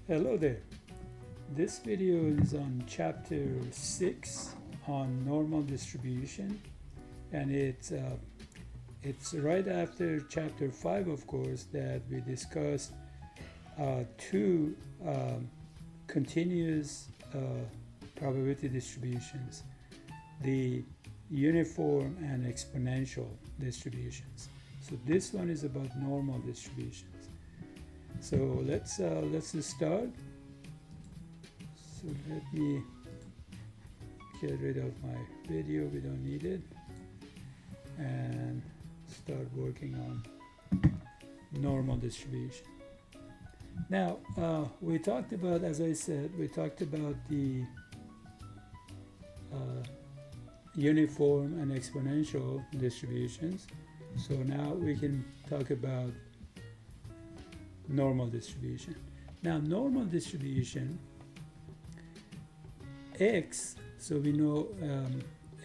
Hello there. This video is on chapter 6 on normal distribution, and it's right after chapter 5, of course, that we discussed two continuous probability distributions, the uniform and exponential distributions. So this one is about normal distributions. So let's start. So let me get rid of my video, we don't need it, and start working on normal distribution. Now we talked about, as I said, we talked about the uniform and exponential distributions. So now we can talk about normal distribution. Now normal distribution, x, so we know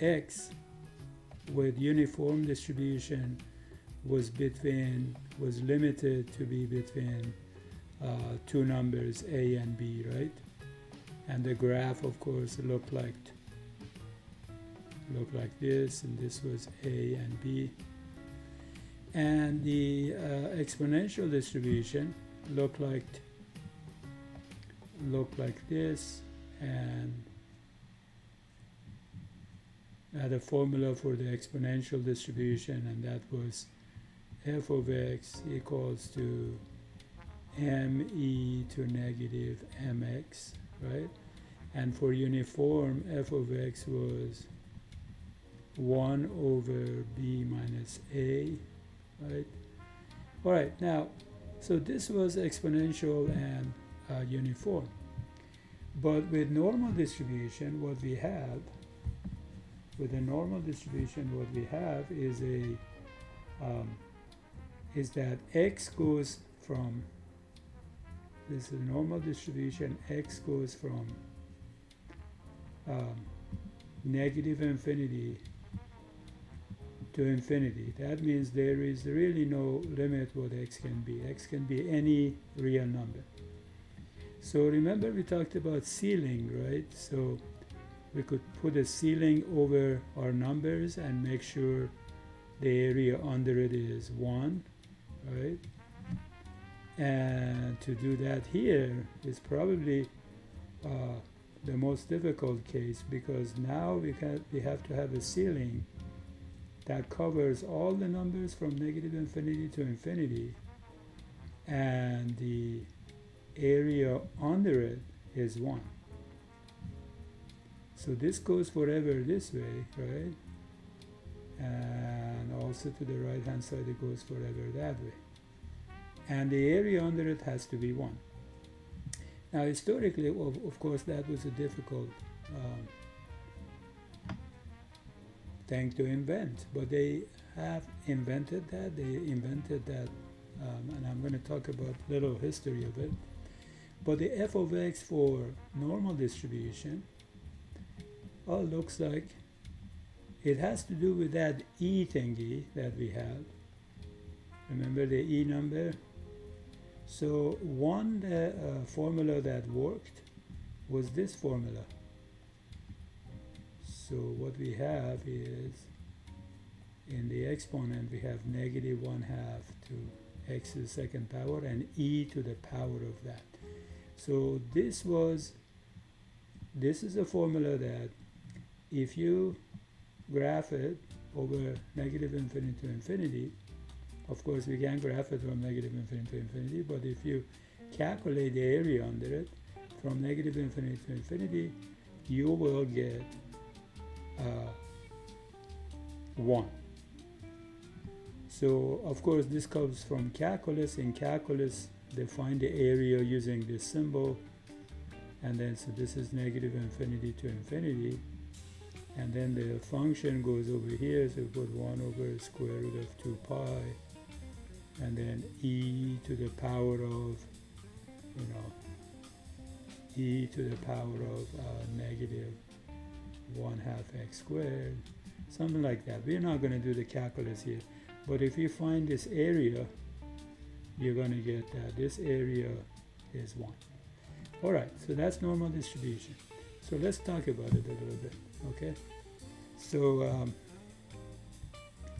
x with uniform distribution was limited to be between two numbers a and b, right? And the graph, of course, looked like this, and this was a and b. And the exponential distribution looked like this, and had a formula for the exponential distribution, and that was f of x equals to me to negative mx, right? And for uniform, f of x was 1 over b minus a, right? All right, now, so this was exponential and uniform. But with normal distribution, what we have is that x goes from, this is normal distribution, x goes from negative infinity to infinity. That means there is really no limit what x can be. X can be any real number. So remember we talked about ceiling, right? So we could put a ceiling over our numbers and make sure the area under it is 1, right? And to do that here is probably the most difficult case, because now we have to have a ceiling that covers all the numbers from negative infinity to infinity, and the area under it is 1. So this goes forever this way, right? And also to the right hand side it goes forever that way. And the area under it has to be 1. Now historically, of course, that was a difficult thing to invent, but they have invented that. And I'm going to talk about a little history of it. But the f of x for normal distribution looks like it has to do with that e thingy that we have. Remember the e number? So one formula that worked was this formula. So what we have is, in the exponent we have negative 1/2 to x to the second power and e to the power of that. So this is a formula that if you graph it over negative infinity to infinity, of course we can graph it from negative infinity to infinity, but if you calculate the area under it from negative infinity to infinity, you will get 1. So of course this comes from calculus. In calculus they find the area using this symbol, and then so this is negative infinity to infinity, and then the function goes over here, so we put 1 over square root of 2 pi, and then e to the power of, e to the power of negative 1/2 x squared, something like that. We're not going to do the calculus here, but if you find this area, you're going to get that this area is 1. All right, so that's normal distribution. So let's talk about it a little bit, okay? So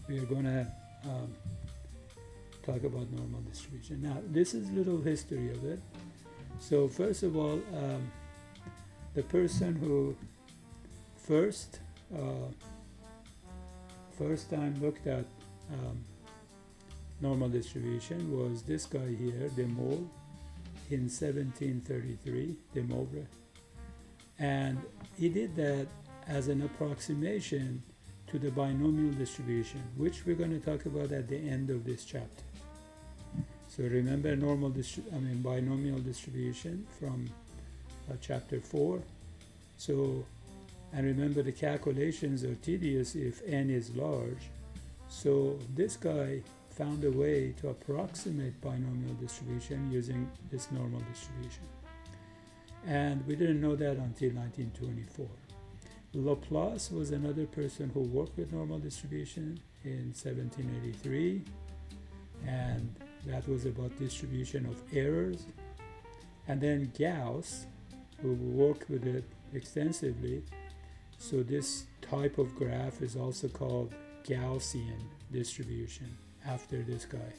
we are gonna talk about normal distribution. Now, this is little history of it. So first of all, the person who first time looked at normal distribution was this guy here, De Moivre, in 1733, De Moivre. And he did that as an approximation to the binomial distribution, which we're going to talk about at the end of this chapter. So remember binomial distribution from chapter 4. So, and remember the calculations are tedious if n is large. So this guy found a way to approximate binomial distribution using this normal distribution. And we didn't know that until 1924. Laplace was another person who worked with normal distribution in 1783, and that was about distribution of errors. And then Gauss, who worked with it extensively. So this type of graph is also called Gaussian distribution after this guy.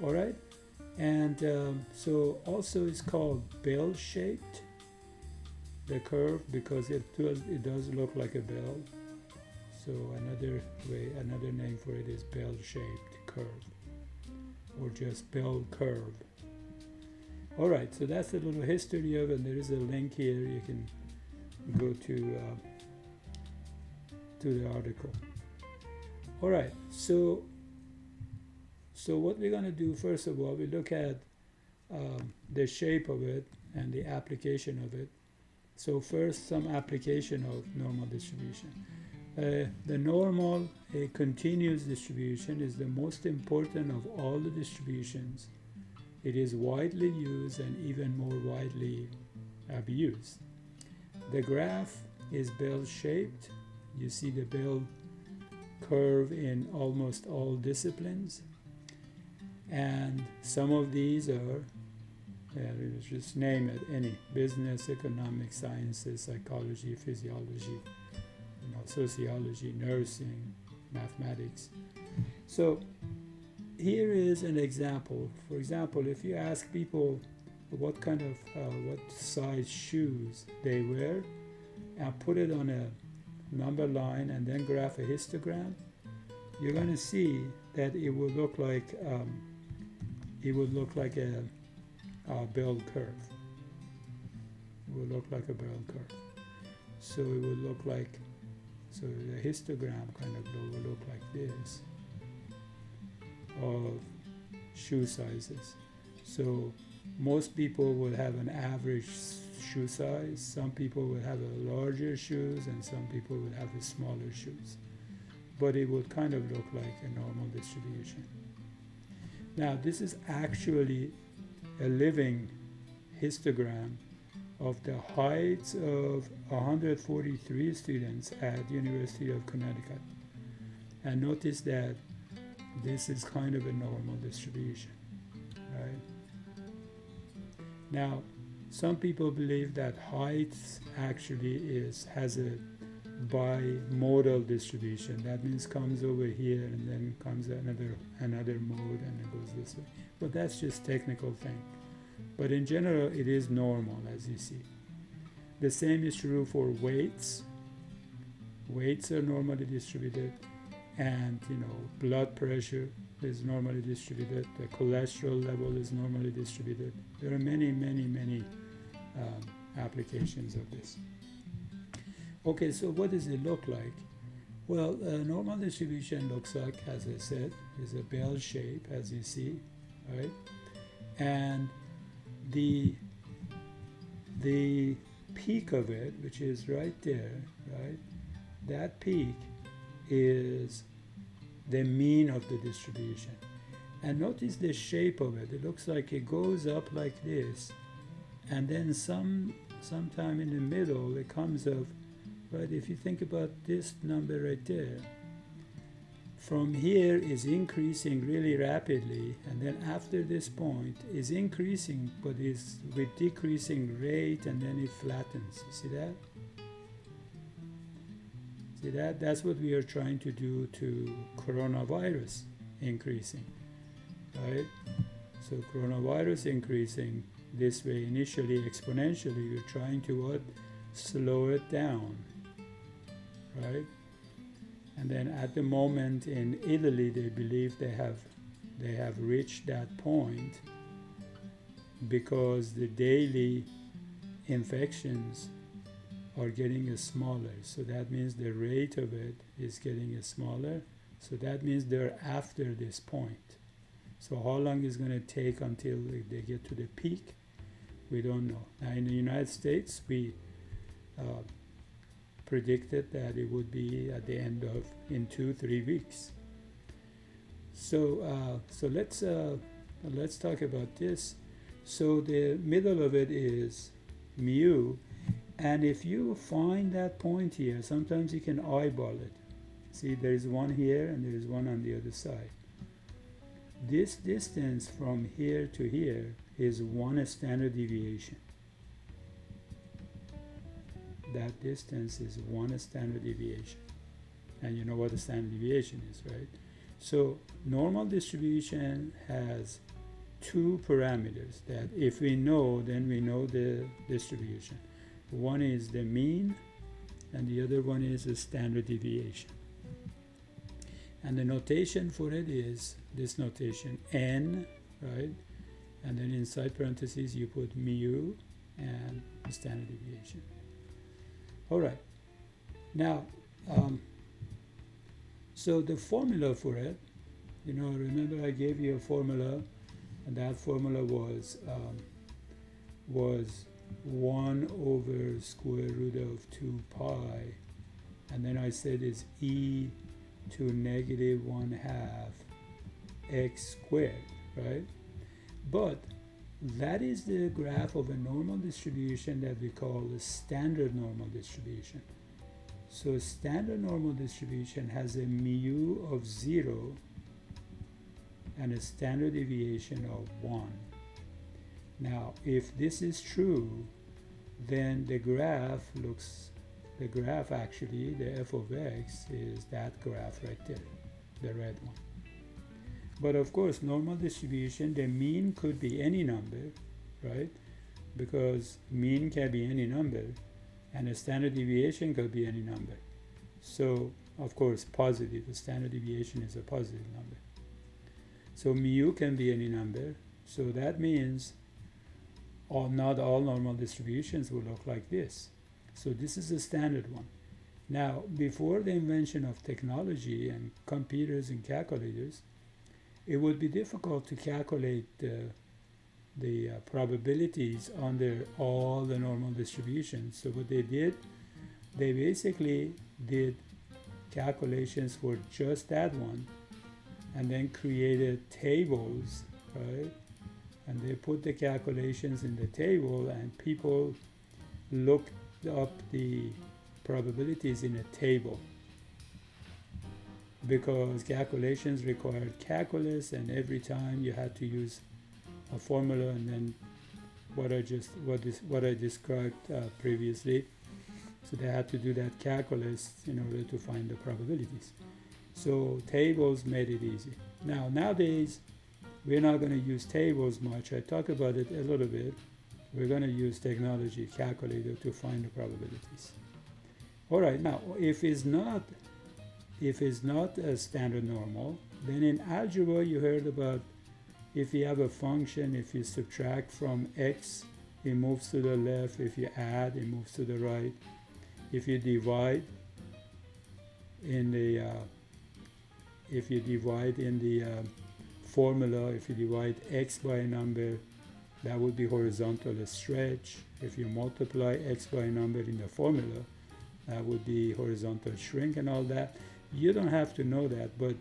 All right, and so also it's called bell-shaped, the curve, because it does look like a bell. So another name for it is bell-shaped curve, or just bell curve. All right, so that's a little history of it. There is a link here. You can go to the article. All right, so what we're going to do, first of all, we look at the shape of it and the application of it. So first, some application of normal distribution. The normal, a continuous distribution, is the most important of all the distributions. It is widely used and even more widely abused. The graph is bell-shaped. You see the bell curve in almost all disciplines. And some of these are, just name it, any business, economics, sciences, psychology, physiology, sociology, nursing, mathematics. So here is an example. For example, if you ask people what size shoes they wear, and put it on a number line and then graph a histogram, you're going to see that it will look like a bell curve. It will look like a bell curve. So it will look like, so the histogram kind of will look like this of shoe sizes. So most people will have an average shoe size. Some people will have a larger shoes, and some people will have a smaller shoes. But it would kind of look like a normal distribution. Now, this is actually a living histogram of the heights of 143 students at University of Connecticut. And notice that this is kind of a normal distribution, right? Now, some people believe that heights actually has a bimodal distribution. That means comes over here and then comes another mode and it goes this way. But that's just technical thing. But in general, it is normal, as you see. The same is true for weights. Weights are normally distributed, and blood pressure is normally distributed. The cholesterol level is normally distributed. There are many applications of this. Okay, so what does it look like? Well, normal distribution looks like, as I said, is a bell shape, as you see, right? And the peak of it, which is right there, right? That peak is the mean of the distribution. And notice the shape of it. It looks like it goes up like this, and then sometime in the middle it comes up, right? If you think about this number right there, from here is increasing really rapidly, and then after this point is increasing but is with decreasing rate, and then it flattens. You see that? See that? That's what we are trying to do to coronavirus increasing, right? So coronavirus increasing this way initially exponentially, we're trying to what? Slow it down, right? And then at the moment in Italy, they believe they have reached that point because the daily infections are getting smaller. So that means the rate of it is getting smaller. So that means they're after this point. So how long is going to take until they get to the peak? We don't know. Now in the United States, we predicted that it would be at the end of in 2-3 weeks. So let's talk about this. So the middle of it is mu, and if you find that point here, sometimes you can eyeball it. See, there is one here and there is one on the other side. This distance from here to here is 1 standard deviation. That distance is 1 standard deviation. And you know what a standard deviation is, right? So normal distribution has 2 parameters that if we know, then we know the distribution. One is the mean, and the other one is the standard deviation. And the notation for it is this notation, n, right? And then inside parentheses you put mu and the standard deviation. All right. Now, so the formula for it, you know, remember I gave you a formula, and that formula was 1 over square root of 2 pi, and then I said it's e to negative 1/2 x squared, right? But that is the graph of a normal distribution that we call a standard normal distribution. So a standard normal distribution has a mu of 0 and a standard deviation of 1. Now, if this is true, then the graph actually, the f of x is that graph right there, the red one. But of course, normal distribution, the mean could be any number, right? Because mean can be any number, and a standard deviation could be any number. So, of course, positive, the standard deviation is a positive number. So mu can be any number, so that means not all normal distributions will look like this. So this is a standard one. Now, before the invention of technology and computers and calculators, it would be difficult to calculate the probabilities under all the normal distributions. So what they did, they basically did calculations for just that one, and then created tables, right? And they put the calculations in the table, and people looked up the probabilities in a table, because calculations required calculus, and every time you had to use a formula, and then what I described previously. So they had to do that calculus in order to find the probabilities. So tables made it easy. Now nowadays we're not going to use tables much. I talk about it a little bit. We're going to use technology, calculator, to find the probabilities. All right. Now, if it's not a standard normal, then in algebra you heard about if you have a function, if you subtract from x, it moves to the left. If you add, it moves to the right. If you divide in the formula, if you divide x by a number, that would be horizontal stretch. If you multiply x by a number in the formula, that would be horizontal shrink and all that. You don't have to know that, but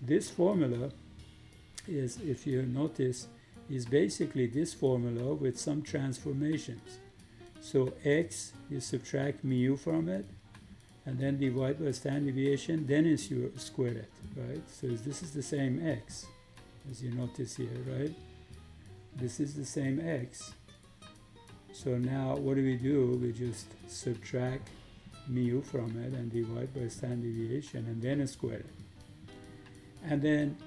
this formula is, if you notice, is basically this formula with some transformations. So x, you subtract mu from it, and then divide by standard deviation, then is you square it, right? So this is the same x, as you notice here, right? This is the same x. So now what do? We just subtract mu from it and divide by standard deviation and then square it. And then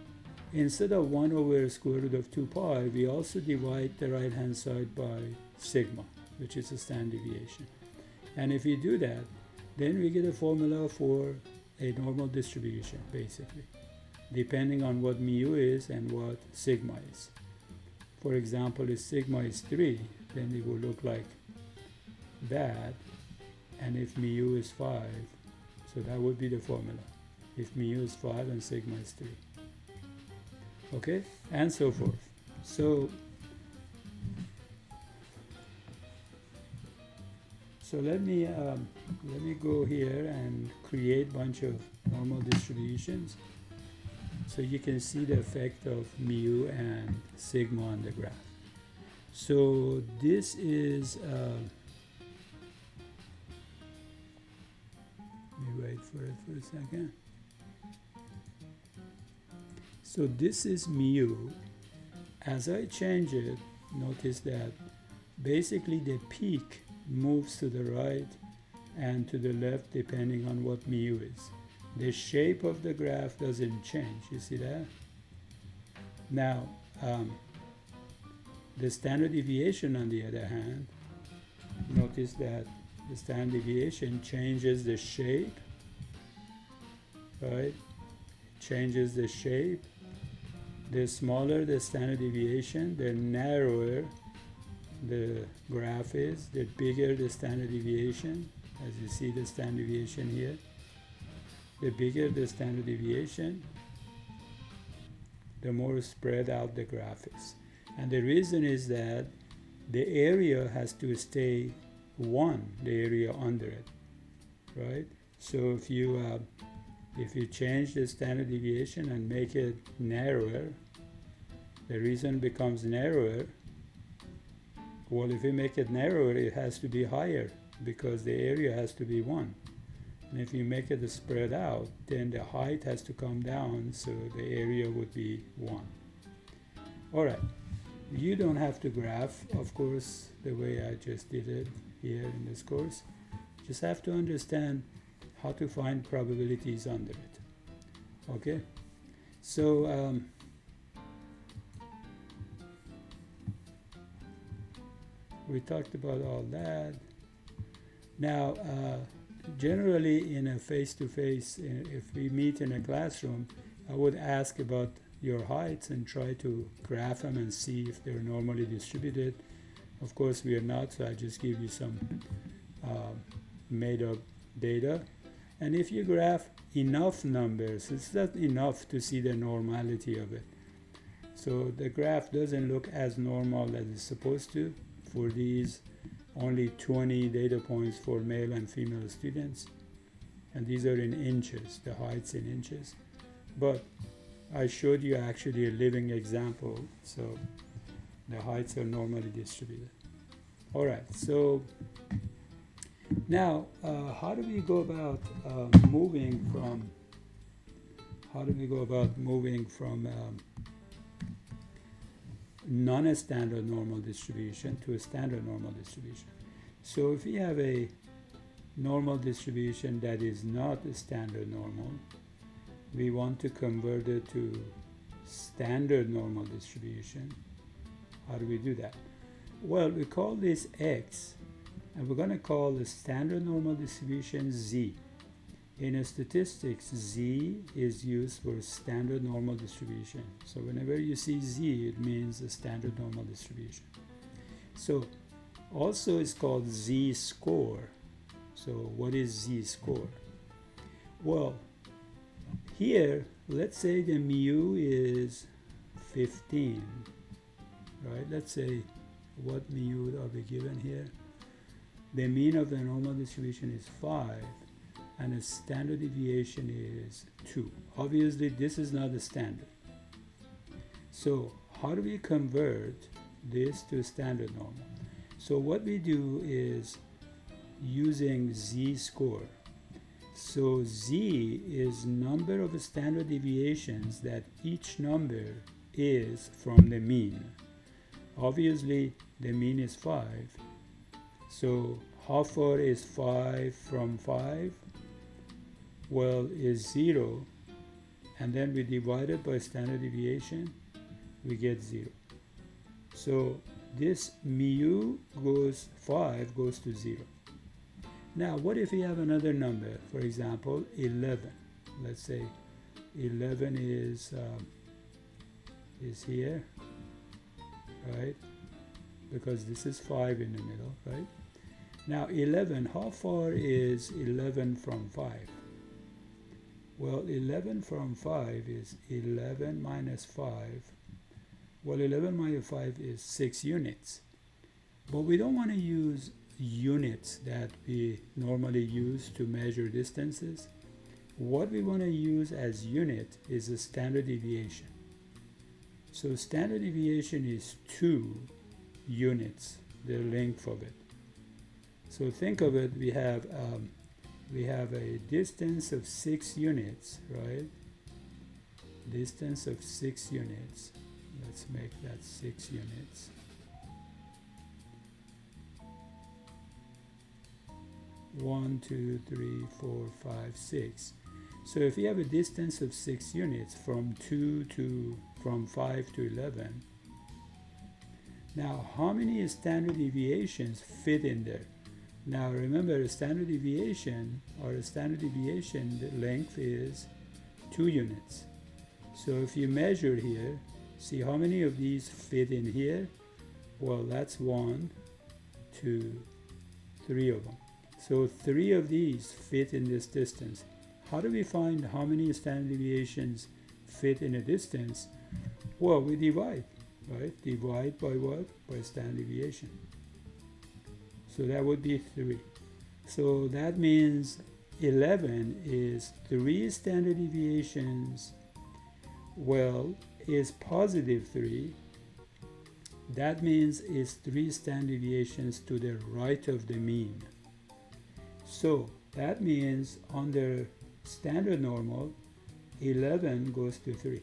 instead of 1 over square root of 2 pi, we also divide the right hand side by sigma, which is a standard deviation. And if we do that, then we get a formula for a normal distribution, basically, depending on what mu is and what sigma is. For example, if sigma is 3, then it will look like that. And if mu is 5, so that would be the formula. If mu is 5 and sigma is 3. Okay, and so forth. So let me go here and create a bunch of normal distributions so you can see the effect of mu and sigma on the graph. So this is let me wait for it for a second. So this is mu. As I change it, notice that basically the peak moves to the right and to the left depending on what mu is. The shape of the graph doesn't change. You see that? Now, the standard deviation, on the other hand, notice that the standard deviation changes the shape, right? Changes the shape. The smaller the standard deviation, the narrower the graph is, the bigger the standard deviation. As you see the standard deviation here, the bigger the standard deviation, the more spread out the graph is. And the reason is that the area has to stay 1, the area under it, right? So if you change the standard deviation and make it narrower, the reason it becomes narrower, well, if you make it narrower, it has to be higher because the area has to be 1. And if you make it spread out, then the height has to come down, so the area would be 1. All right. You don't have to graph, of course, the way I just did it here in this course. Just have to understand how to find probabilities under it. Okay? So, we talked about all that. Now, generally in a face-to-face, if we meet in a classroom, I would ask about your heights and try to graph them and see if they're normally distributed. Of course, we are not, so I just give you some made-up data. And if you graph enough numbers, it's not enough to see the normality of it. So the graph doesn't look as normal as it's supposed to for these only 20 data points for male and female students. And these are in inches, the heights in inches. But I showed you actually a living example, so the heights are normally distributed. All right, so now how do we go about moving from non-standard normal distribution to a standard normal distribution? So if we have a normal distribution that is not a standard normal, we want to convert it to standard normal distribution. How do we do that? Well, we call this X, and we're going to call the standard normal distribution Z. In statistics, Z is used for standard normal distribution. So whenever you see Z, it means a standard normal distribution. So also it's called Z score. So what is Z score? Well, here, let's say the mu is 15, right? Let's say what mu are we given here? The mean of the normal distribution is 5, and the standard deviation is 2. Obviously, this is not the standard. So how do we convert this to standard normal? So what we do is using Z score. So z is number of standard deviations that each number is from the mean. Obviously, the mean is 5. So how far is 5 from 5? Well, is 0. And then we divide it by standard deviation, we get 0. So this mu goes 5 goes to 0. Now, what if we have another number? For example, 11. Let's say 11 is here, right? Because this is 5 in the middle, right? Now 11, how far is 11 from 5? Well, 11 from 5 is 11 minus 5. Well, 11 minus 5 is 6 units. But we don't want to use units that we normally use to measure distances. What we want to use as unit is a standard deviation. So standard deviation is 2 units, the length of it. So think of it, we have a distance of 6 units, right? Distance of 6 units. Let's make that 6 units. One, two, three, 4, 5, 6. So if you have a distance of 6 units from 5 to 11, now how many standard deviations fit in there? Now remember, a standard deviation the length is 2 units. So if you measure here, see how many of these fit in here? Well, that's 1, 2, 3 of them. So 3 of these fit in this distance. How do we find how many standard deviations fit in a distance? Well, we divide, right? Divide by what? By standard deviation. So that would be 3. So that means 11 is 3 standard deviations. Well, is positive 3. That means it's 3 standard deviations to the right of the mean. So that means under standard normal, 11 goes to 3,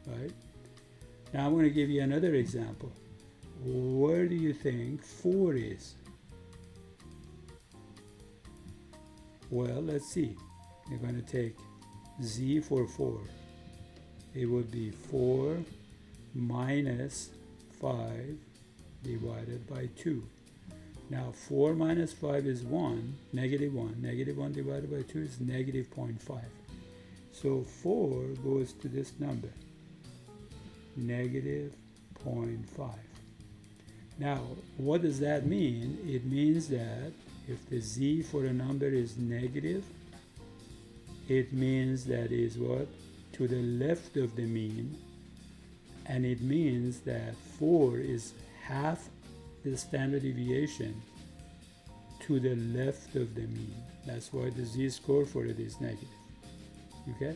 right? Now I'm going to give you another example. Where do you think 4 is? Well, let's see. You're going to take z for 4. It would be 4 minus 5 divided by 2. Now 4 minus 5 is 1, negative 1. Negative 1 divided by 2 is negative 0.5. So 4 goes to this number, negative 0.5. Now, what does that mean? It means that if the z for a number is negative, it means that is what? To the left of the mean, and it means that 4 is half the standard deviation to the left of the mean. That's why the z-score for it is negative. Okay?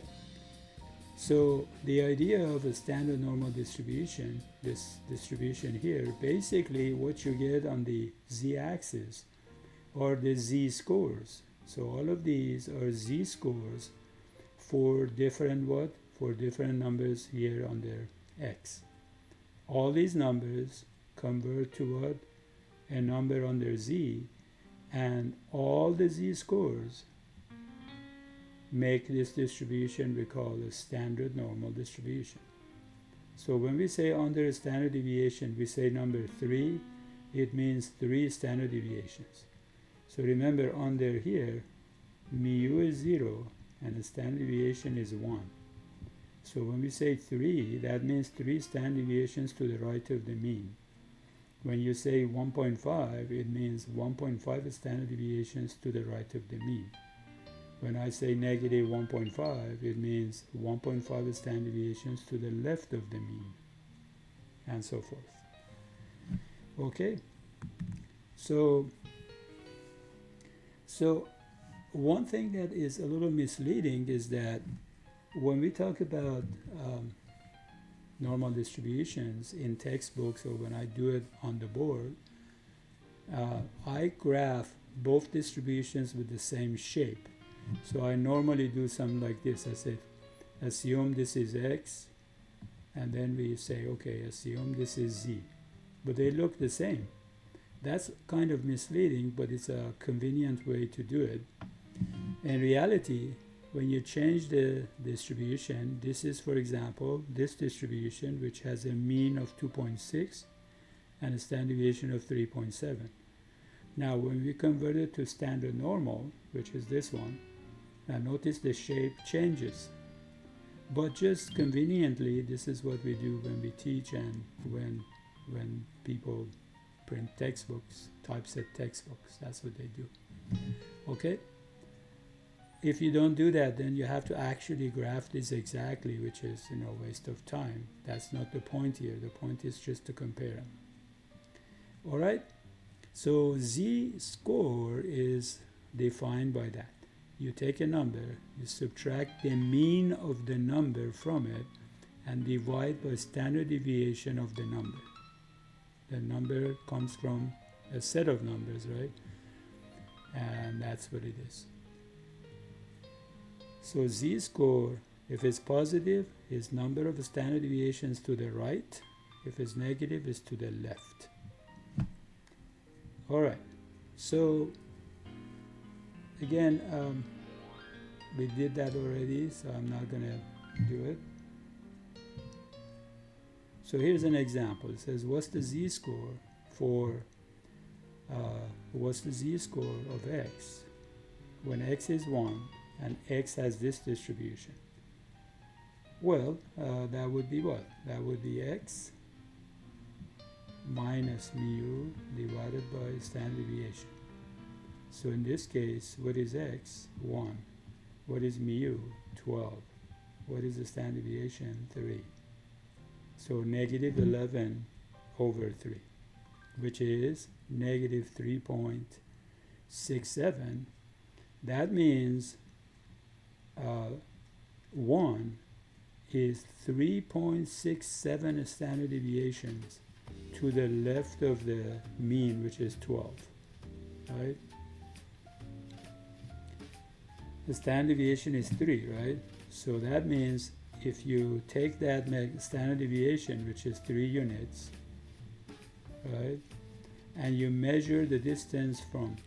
So the idea of a standard normal distribution, this distribution here, basically what you get on the z-axis are the z-scores. So all of these are z-scores for different what? For different numbers here on their x. All these numbers convert to what? A number under z, and all the z-scores make this distribution we call a standard normal distribution. So when we say under a standard deviation, we say number 3, it means 3 standard deviations. So remember, under here, mu is 0 and the standard deviation is 1. So when we say 3, that means 3 standard deviations to the right of the mean. When you say 1.5, it means 1.5 standard deviations to the right of the mean. When I say negative 1.5, it means 1.5 standard deviations to the left of the mean, and so forth. Okay? So one thing that is a little misleading is that when we talk about normal distributions in textbooks, or when I do it on the board, I graph both distributions with the same shape. So I normally do something like this. I say, assume this is x, and then we say, okay, assume this is z. But they look the same. That's kind of misleading, but it's a convenient way to do it. In reality, when you change the distribution, this is, for example, this distribution, which has a mean of 2.6 and a standard deviation of 3.7. Now, when we convert it to standard normal, which is this one, now notice the shape changes. But just conveniently, this is what we do when we teach and when people print textbooks, typeset textbooks. That's what they do. Okay? If you don't do that, then you have to actually graph this exactly, which is, a waste of time. That's not the point here. The point is just to compare them. All right? So z-score is defined by that. You take a number, you subtract the mean of the number from it, and divide by standard deviation of the number. The number comes from a set of numbers, right? And that's what it is. So z-score, if it's positive, is number of standard deviations to the right. If it's negative, it's to the left. All right. So again, we did that already, so I'm not going to do it. So here's an example. It says, what's the z-score for what's the z-score of x when x is 1 and x has this distribution? Well, that would be what? That would be x minus mu divided by standard deviation. So in this case, what is x? 1. What is mu? 12. What is the standard deviation? 3. So negative 11 over 3, which is negative 3.67. That means 1 is 3.67 standard deviations to the left of the mean, which is 12, right? The standard deviation is 3, right? So that means if you take that standard deviation, which is 3 units, right, and you measure the distance from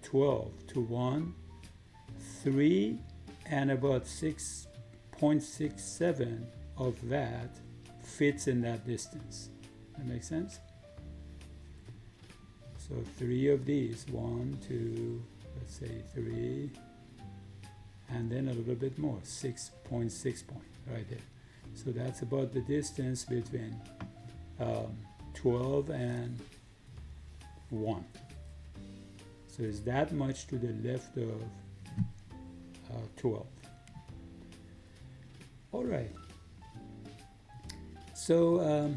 12 to 1, 3 and about 6.67 of that fits in that distance. That makes sense? So 3 of these, 1, 2, let's say 3, and then a little bit more, 6.6 right there. So that's about the distance between 12 and 1. So it's that much to the left of 12. All right. So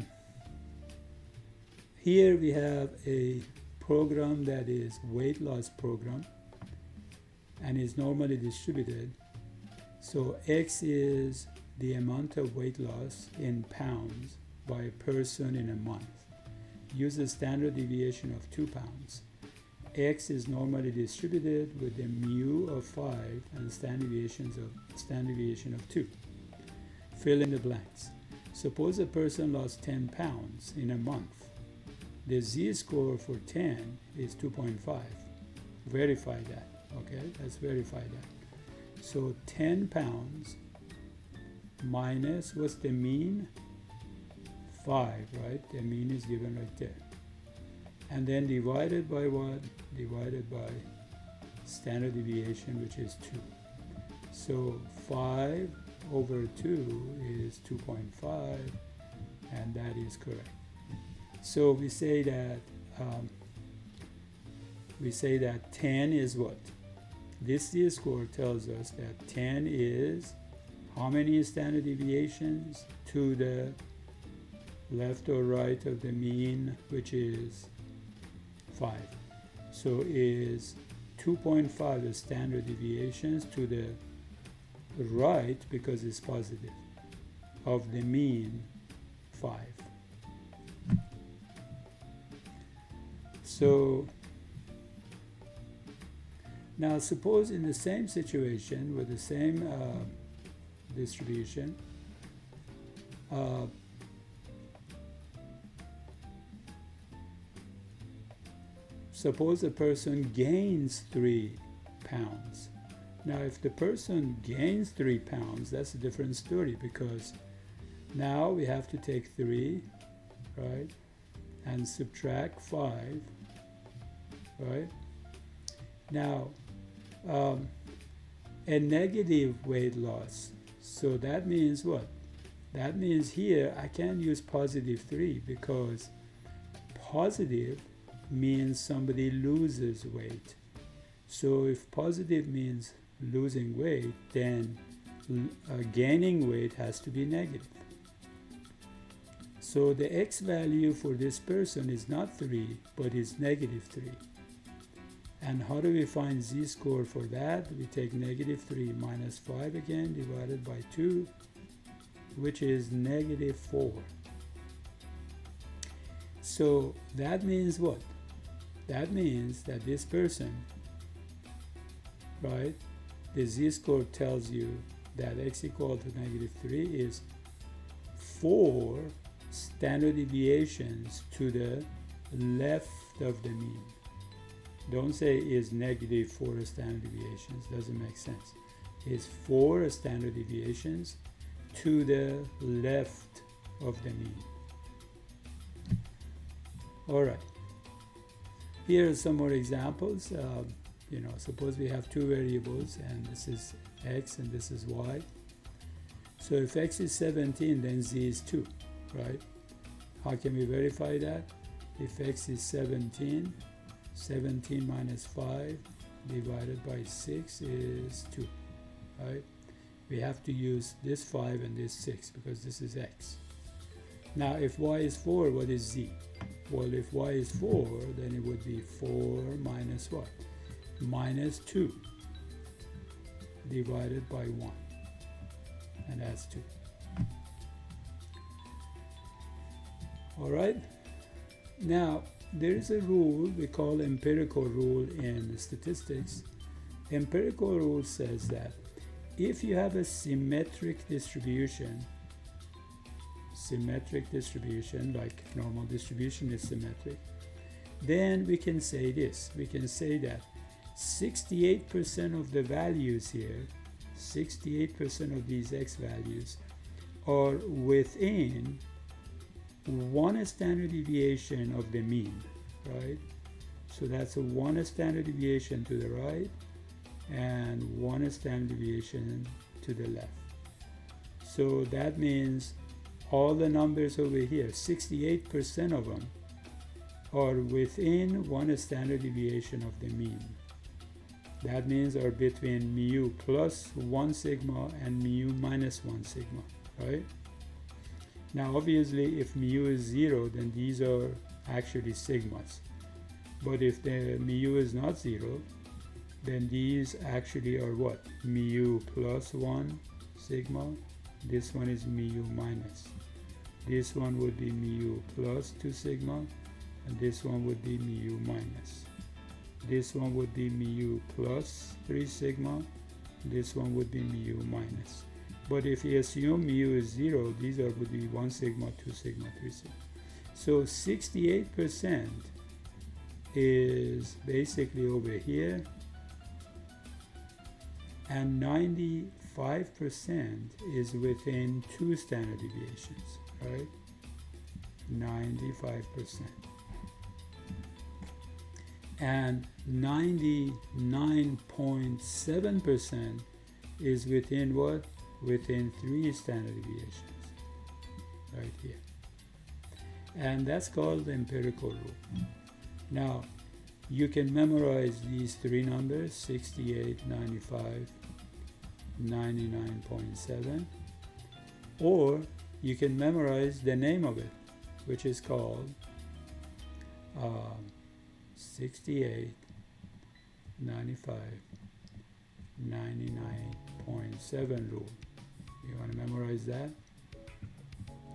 here we have a program that is weight loss program and is normally distributed. So X is the amount of weight loss in pounds by a person in a month. Use a standard deviation of 2 pounds. X is normally distributed with a mu of 5 and standard deviation of 2. Fill in the blanks. Suppose a person lost 10 pounds in a month. The z-score for 10 is 2.5. Verify that. Okay, let's verify that. So 10 pounds minus, what's the mean? 5, right? The mean is given right there. And then divided by what? Divided by standard deviation, which is 2. So 5 over 2 is 2.5, and that is correct. So we say that 10 is what? This z-score tells us that 10 is how many standard deviations to the left or right of the mean, which is 5. So is 2.5 the standard deviations to the right, because it's positive, of the mean 5. So Now suppose in the same situation with the same distribution, suppose a person gains 3 pounds. Now if the person gains 3 pounds, that's a different story, because now we have to take 3, right, and subtract 5, right? Now a negative weight loss, so that means what? That means here I can't use positive 3, because positive means somebody loses weight. So if positive means losing weight, then gaining weight has to be negative. So the x value for this person is not 3, but is negative 3. And how do we find z-score for that? We take negative 3 minus 5 again, divided by 2, which is negative 4. So that means what? That means that this person, right, the z-score tells you that x equal to negative 3 is 4 standard deviations to the left of the mean. Don't say is negative 4 standard deviations, doesn't make sense. It's 4 standard deviations to the left of the mean. All right. Here are some more examples. Suppose we have two variables, and this is x and this is y. So if x is 17, then z is 2, right? How can we verify that? If x is 17, 17 minus 5 divided by 6 is 2, right? We have to use this 5 and this 6 because this is x. Now if y is 4, what is z? Well, if y is 4, then it would be 4 minus what? Minus 2 divided by 1, and that's 2. All right? Now, there is a rule we call empirical rule in statistics. Empirical rule says that if you have a symmetric distribution, like normal distribution is symmetric, then we can say this. We can say that 68% of the values here, 68% of these x values are within 1 standard deviation of the mean, right? So that's a 1 standard deviation to the right and 1 standard deviation to the left. So that means all the numbers over here, 68% of them are within 1 standard deviation of the mean. That means are between mu plus 1 sigma and mu minus 1 sigma, right? Now obviously if mu is 0, then these are actually sigmas. But if the mu is not 0, then these actually are what? Mu plus 1 sigma. This one is mu minus. This one would be mu plus 2 sigma, and this one would be mu minus. This one would be mu plus 3 sigma. This one would be mu minus. But if you assume mu is 0, these would be 1 sigma, 2 sigma, 3 sigma. So 68% is basically over here, and 95% is within 2 standard deviations, right? 95%. And 99.7% is within what? Within 3 standard deviations, right here. And that's called the empirical rule. Now, you can memorize these 3 numbers, 68, 95, 99.7, or you can memorize the name of it, which is called 68, 95, 99.7 rule. You want to memorize that?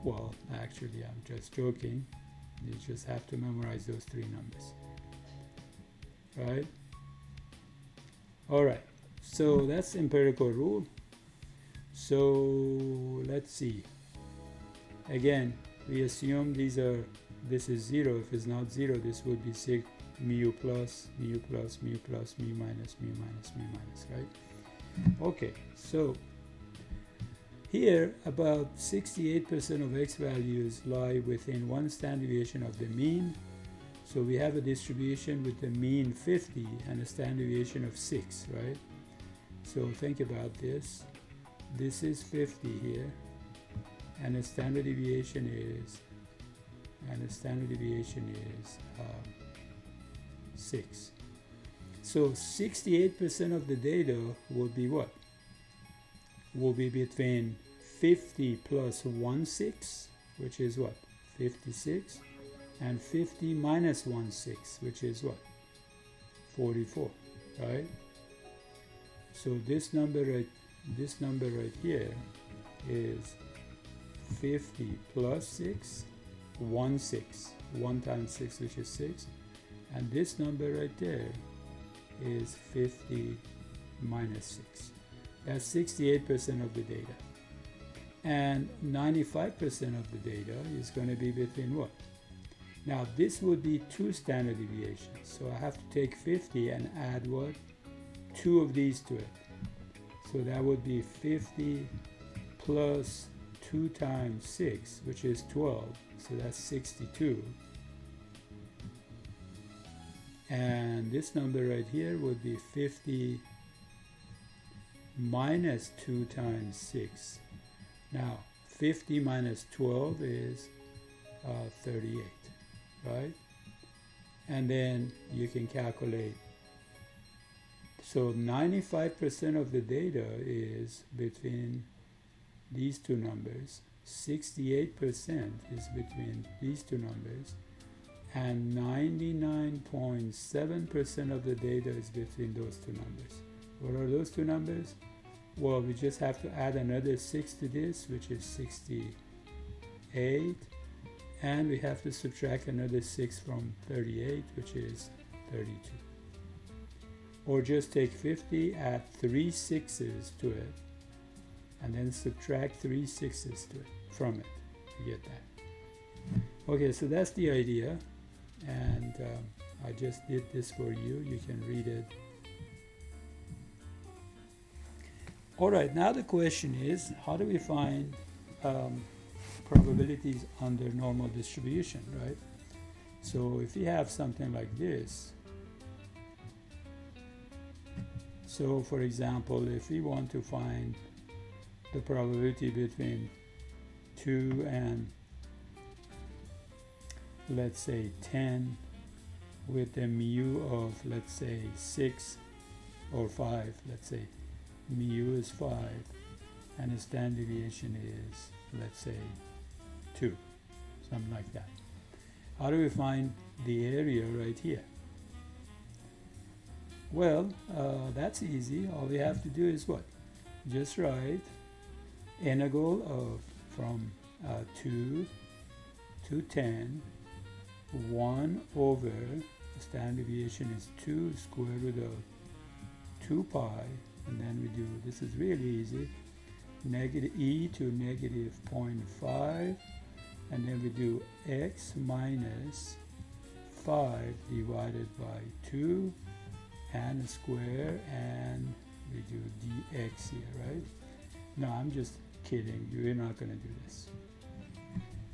Well, actually, I'm just joking. You just have to memorize those 3 numbers, right? All right, so that's empirical rule. So let's see. Again, we assume this is 0. If it's not 0, this would be sig mu plus, mu plus, mu plus, mu minus, mu minus, mu minus, right? Okay, so here about 68% of x values lie within one standard deviation of the mean. So we have a distribution with the mean 50 and a standard deviation of 6, right? So think about this. This is 50 here, and the standard deviation is 6. So 68% of the data will be what? Will be between 50 plus 1/6, which is what? 56, and 50 minus 1/6, which is what? 44, right? So this number right here is 50 plus 6, 1/6, 1 times 6, which is 6, and this number right there is 50 minus 6. That's 68% of the data. And 95% of the data is going to be between what? Now this would be 2 standard deviations. So I have to take 50 and add what? 2 of these to it. So that would be 50 plus 2 times 6, which is 12. So that's 62. And this number right here would be 50 minus 2 times 6. Now 50 minus 12 is 38, right? And then you can calculate. So 95% of the data is between these two numbers, 68% is between these two numbers, and 99.7% of the data is between those two numbers. What are those two numbers? Well, we just have to add another 6 to this, which is 68, and we have to subtract another 6 from 38, which is 32. Or just take 50, add 3 6s to it, and then subtract 3 6s to it from it to get that. Okay, so that's the idea, and I just did this for you. You can read it. All right, now the question is, how do we find probabilities under normal distribution, right? So if you have something like this, so for example, if we want to find the probability between 2 and let's say 10 with a mu of let's say 6 or 5, let's say mu is 5 and the standard deviation is let's say 2, something like that. How do we find the area right here? Well, that's easy. All we have to do is what? Just write integral of from 2 to 10, 1 over the standard deviation is 2 square root of 2 pi, and then we do, this is really easy, negative e to negative 0.5, and then we do x minus 5 divided by 2 and a square, and we do dx here, right? No, I'm just kidding. You're not going to do this.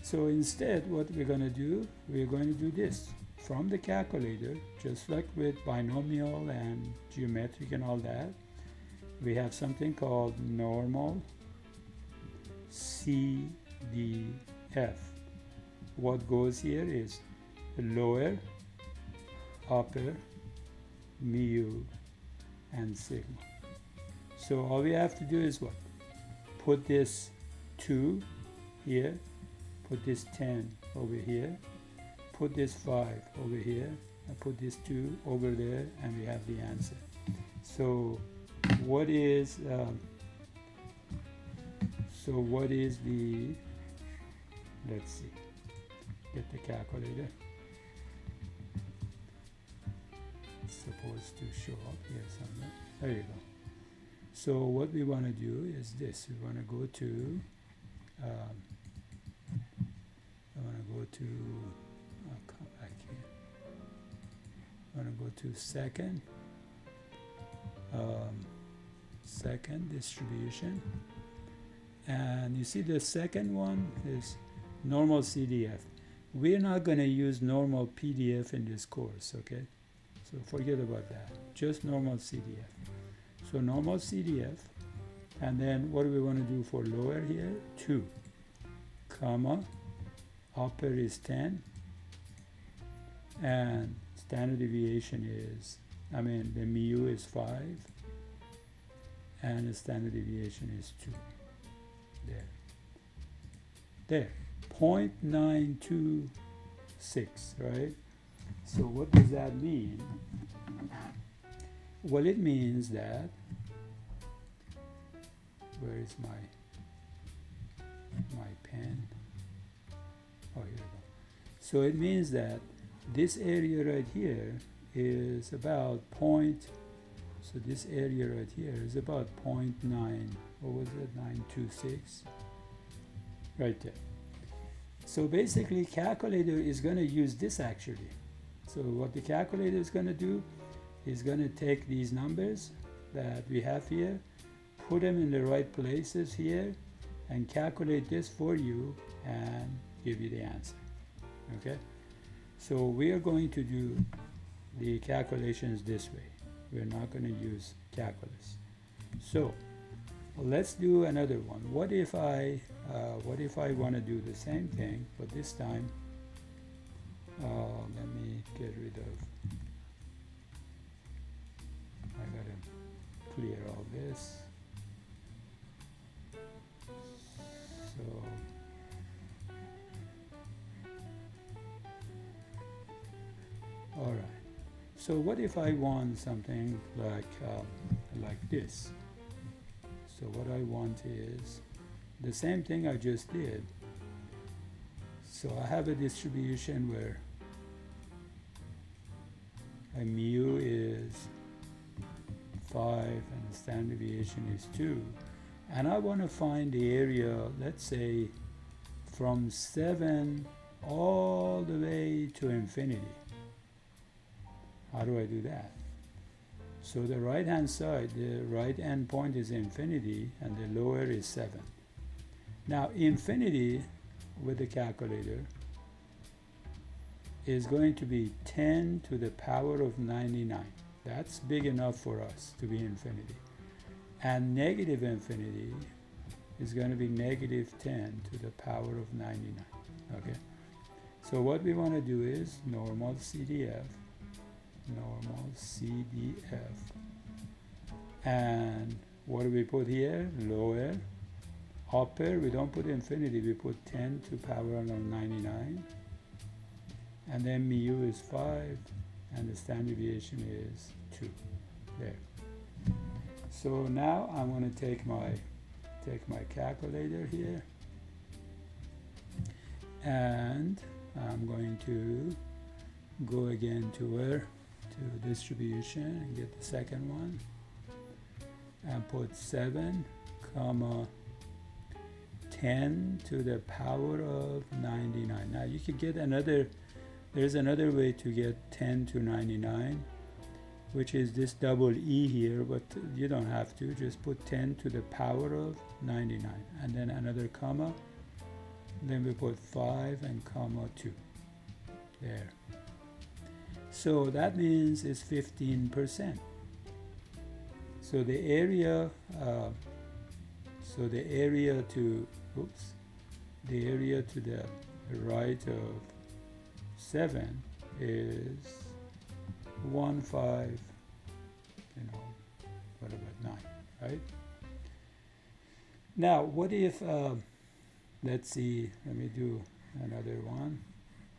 So instead, what we're going to do, we're going to do this from the calculator, just like with binomial and geometric and all that. We have something called normal CDF. What goes here is lower, upper, mu, and sigma. So all we have to do is what? Put this 2 here, put this 10 over here, put this 5 over here, and put this 2 over there, and we have the answer. So what is the, let's see, get the calculator. supposed to show up here somewhere. There you go. So what we want to do is this. We want to go to I'll come back here. I want to go to second distribution, and you see the second one is normal CDF. We're not going to use normal PDF in this course, okay? So forget about that. Just normal CDF. So normal CDF, and then what do we want to do for lower here? 2, comma, upper is 10, and standard deviation is, the mu is 5, and the standard deviation is 2. There. 0.926, right? So what does that mean? Well, it means that, where is my pen? Oh, here we go. So it means that this area right here is about so this area right here is about 0.9, what was it, 926? Right there. So basically, calculator is going to use this actually. So what the calculator is going to do is going to take these numbers that we have here, put them in the right places here, and calculate this for you and give you the answer. Okay? So we are going to do the calculations this way. We're not going to use calculus. So let's do another one. What if I want to do the same thing, but this time let me get rid of, I gotta clear all this. So all right. So what if I want something like this? So what I want is the same thing I just did. So I have a distribution where a mu is 5 and the standard deviation is 2. And I want to find the area, let's say, from 7 all the way to infinity. How do I do that? So the right hand side, the right end point is infinity and the lower is 7. Now infinity with the calculator is going to be 10 to the power of 99. That's big enough for us to be infinity. And negative infinity is going to be negative 10 to the power of 99. Okay? So what we want to do is normal CDF, and what do we put here? Lower. Upper, we don't put infinity, we put 10 to power of 99, and then mu is 5 and the standard deviation is 2. There. So now I'm going to take my calculator here, and I'm going to go again to where? To distribution and get the second one, and put 7 comma 10 to the power of 99. Now you could get there's another way to get 10 to 99, which is this double E here, but you don't have to. Just put 10 to the power of 99, and then another comma, then we put 5 and comma 2. There. So that means it's 15%. So the area to the right of 7 is 1, 5, what about 9, right? Now, what if, let's see, let me do another one.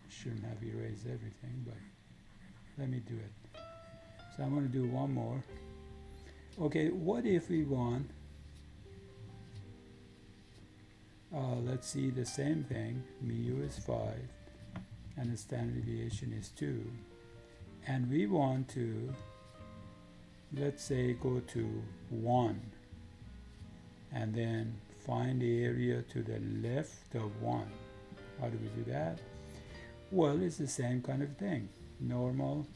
Shouldn't have erased everything, but let me do it. So I'm going to do one more. Okay, what if we want, let's see the same thing, mu is 5 and the standard deviation is 2, and we want to let's say go to 1 and then find the area to the left of 1. How do we do that? Well, it's the same kind of thing. Normal,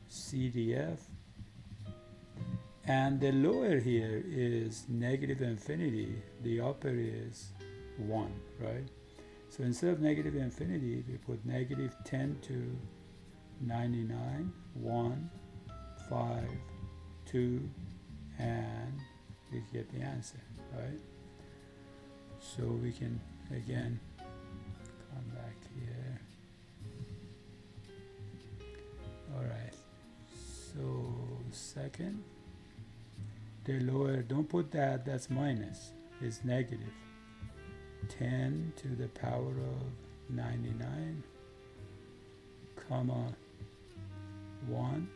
CDF, and the lower here is negative infinity, the upper is 1, right? So instead of negative infinity, we put negative 10 to 99, 1, 5, 2, and we get the answer, right? So we can again come back here. All right, so second, the lower, don't put that, that's minus, is negative. 10 to the power of 99, comma 1,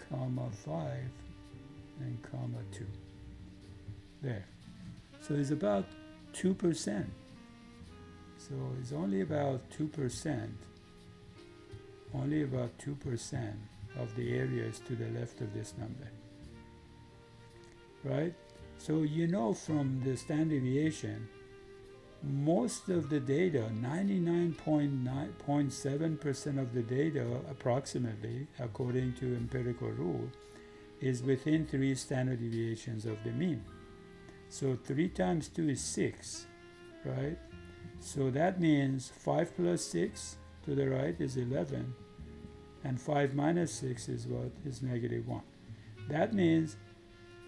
comma 5, and comma 2. There. So it's about 2%. So it's only about 2%. Only about 2% of the area is to the left of this number. Right? So you know from the standard deviation, most of the data, 99.7% of the data approximately, according to empirical rule, is within 3 standard deviations of the mean. So 3 times 2 is 6, right? So that means 5 plus 6 to the right is 11, and 5 minus 6 is what? Is negative 1. That means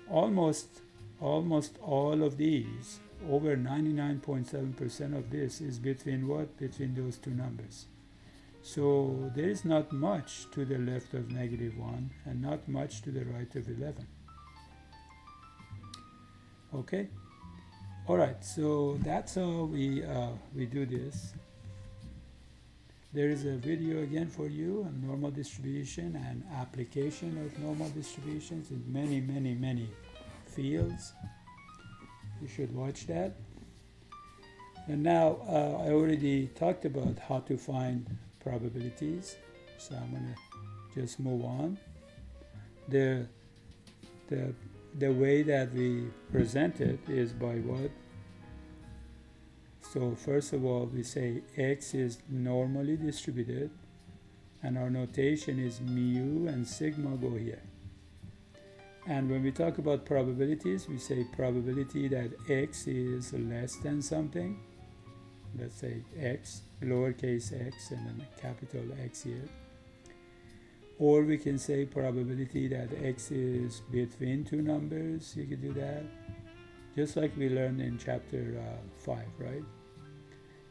almost all of these, over 99.7% of this is between what? Between those two numbers. So there is not much to the left of negative 1 and not much to the right of 11. Okay? All right, so that's how we do this. There is a video again for you on normal distribution and application of normal distributions in many fields. You should watch that. And now I already talked about how to find probabilities, so I'm going to just move on. The way that we present it is by what? So first of all, we say X is normally distributed, and our notation is mu and sigma go here. And when we talk about probabilities, we say probability that X is less than something. Let's say X, lowercase x, and then a capital X here. Or we can say probability that X is between two numbers. You could do that. Just like we learned in chapter 5, right?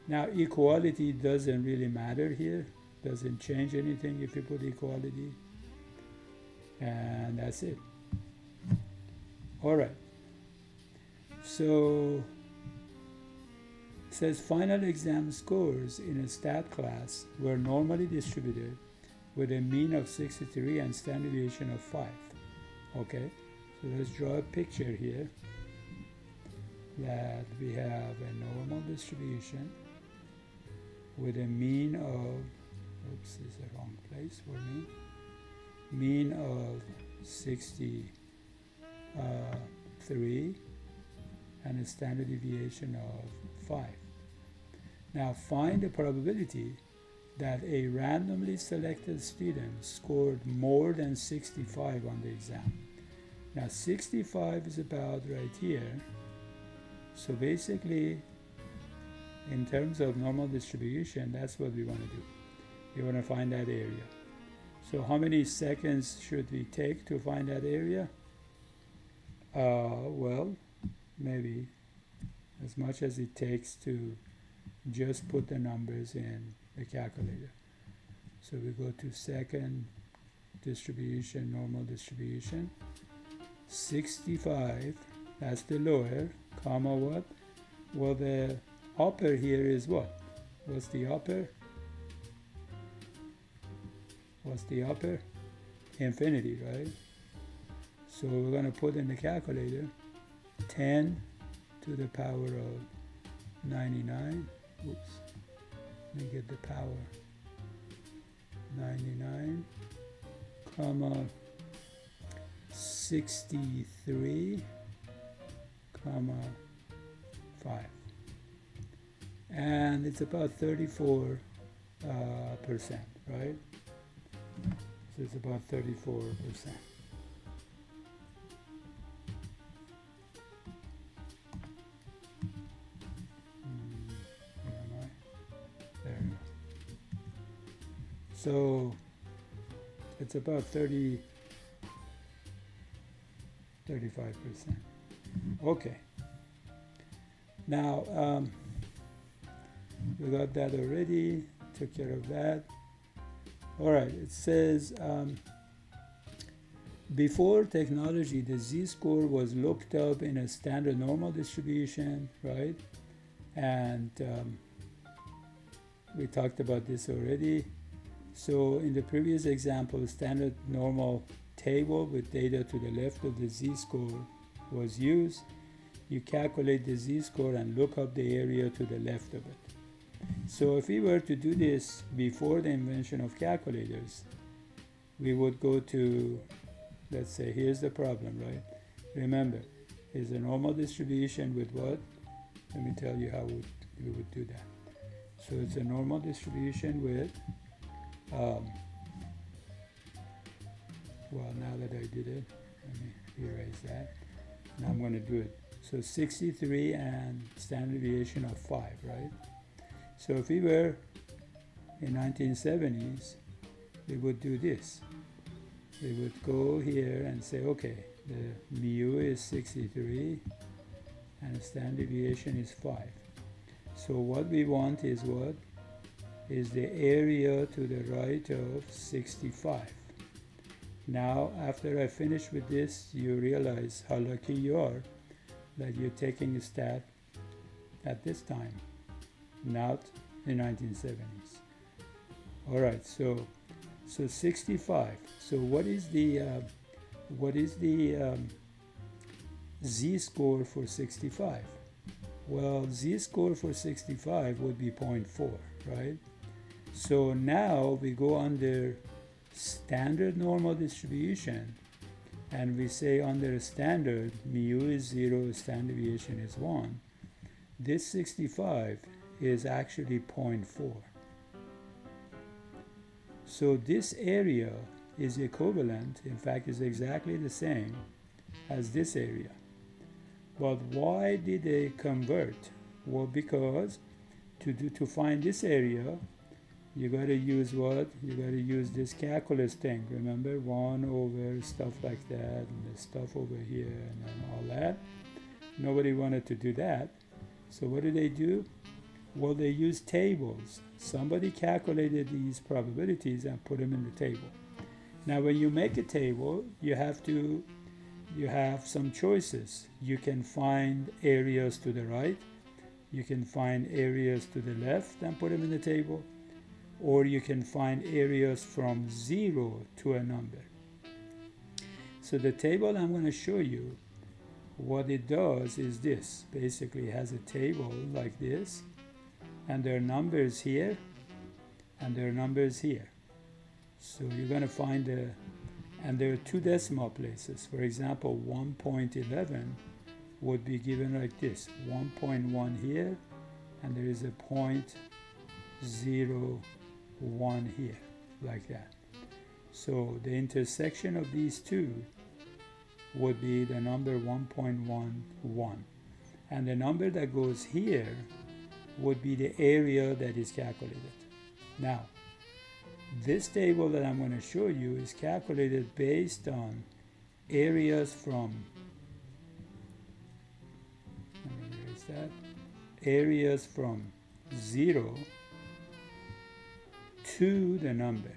Now, equality doesn't really matter here. Doesn't change anything if you put equality. And that's it. All right. So it says final exam scores in a stat class were normally distributed with a mean of 63 and standard deviation of 5. Okay, so let's draw a picture here that we have a normal distribution with a mean of, oops, this is the wrong place for me, mean of 63 and a standard deviation of 5. Now find the probability that a randomly selected student scored more than 65 on the exam. Now 65 is about right here. So basically, in terms of normal distribution, that's what we want to do. We want to find that area. So how many seconds should we take to find that area? Well, maybe as much as it takes to just put the numbers in the calculator. So we go to second distribution, normal distribution. 65, that's the lower, comma what? Well, the upper here is what? What's the upper? What's the upper? Infinity, right? So we're going to put in the calculator 10 to the power of 99. Oops. Let me get the power. 99, comma 63 comma 5, and it's about 34%, right? So it's about 34%. There. So it's about 35%. Okay. Now, we got that already, took care of that. All right, it says, before technology, the z-score was looked up in a standard normal distribution, right? And we talked about this already. So in the previous example, standard normal table with data to the left of the z-score was used. You calculate the z-score and look up the area to the left of it. So if we were to do this before the invention of calculators, we would go to, let's say, here's the problem, right? Remember, here's a normal distribution with what? Let me tell you how we would do that. So it's a normal distribution with, well, now that I did it, let me erase that. Now I'm going to do it. So 63 and standard deviation of 5, right? So if we were in 1970s, we would do this. We would go here and say, okay, the mu is 63 and the standard deviation is 5. So what we want is what? Is the area to the right of 65. Now, after I finish with this, you realize how lucky you are that you're taking a stat at this time, not the 1970s. All right, so 65. So what is the z-score for 65? Well, z-score for 65 would be 0.4, right? So now we go under standard normal distribution, and we say under standard, mu is 0, standard deviation is 1. This 65 is actually 0.4. So this area is equivalent, in fact, is exactly the same as this area. But why did they convert? Well, because to find this area, you got to use what? You got to use this calculus thing. Remember, 1 over stuff like that, and the stuff over here, and then all that. Nobody wanted to do that. So what do they do? Well, they use tables. Somebody calculated these probabilities and put them in the table. Now, when you make a table, you have some choices. You can find areas to the right. You can find areas to the left and put them in the table. Or you can find areas from 0 to a number. So the table I'm going to show you, what it does is this. Basically, it has a table like this, and there are numbers here, and there are numbers here. So you're going to find and there are 2 decimal places. For example, 1.11 would be given like this, 1.1 here, and there is a 0.01 here, like that. So the intersection of these two would be the number 1.11, and the number that goes here would be the area that is calculated. Now, this table that I'm going to show you is calculated based on areas from, let me erase that, areas from 0 to the number,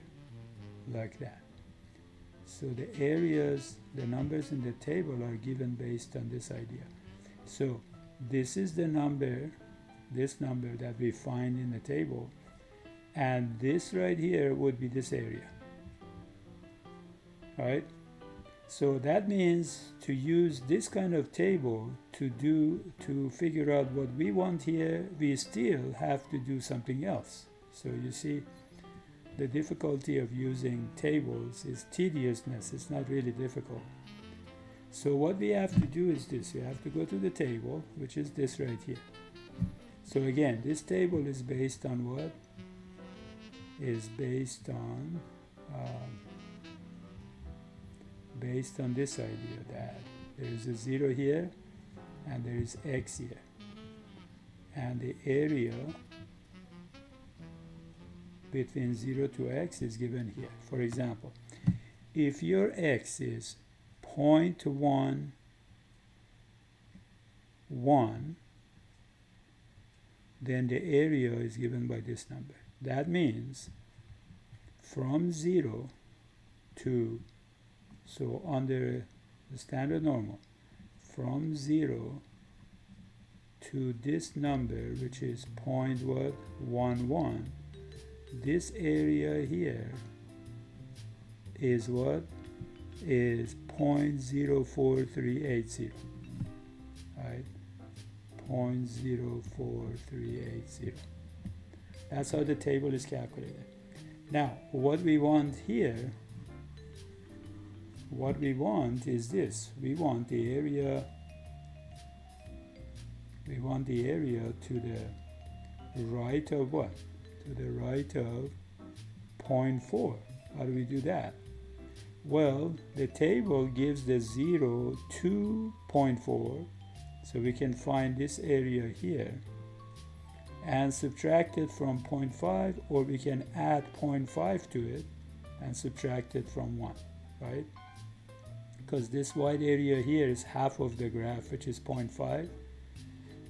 like that. So the areas, the numbers in the table are given based on this idea. So this is the number, this number that we find in the table, and this right here would be this area. All right? So that means to use this kind of table to figure out what we want here, we still have to do something else. So you see, the difficulty of using tables is tediousness. It's not really difficult. So what we have to do is this. We have to go to the table, which is this right here. So again, this table is based on what? Is based on this idea that there is a 0 here and there is x here. And the area between 0 to x is given here. For example, if your x is 0.11, then the area is given by this number. That means from 0 to, so under the standard normal, from 0 to this number, which is 0.11, this area here is what? Is 0.04380, right? 0.04380. That's how the table is calculated. Now, what we want here, what we want is this. We want the area to the right of what? To the right of 0.4. How do we do that? Well, the table gives the 0 to 0.4, so we can find this area here and subtract it from 0.5, or we can add 0.5 to it and subtract it from 1, right? Because this white area here is half of the graph, which is 0.5.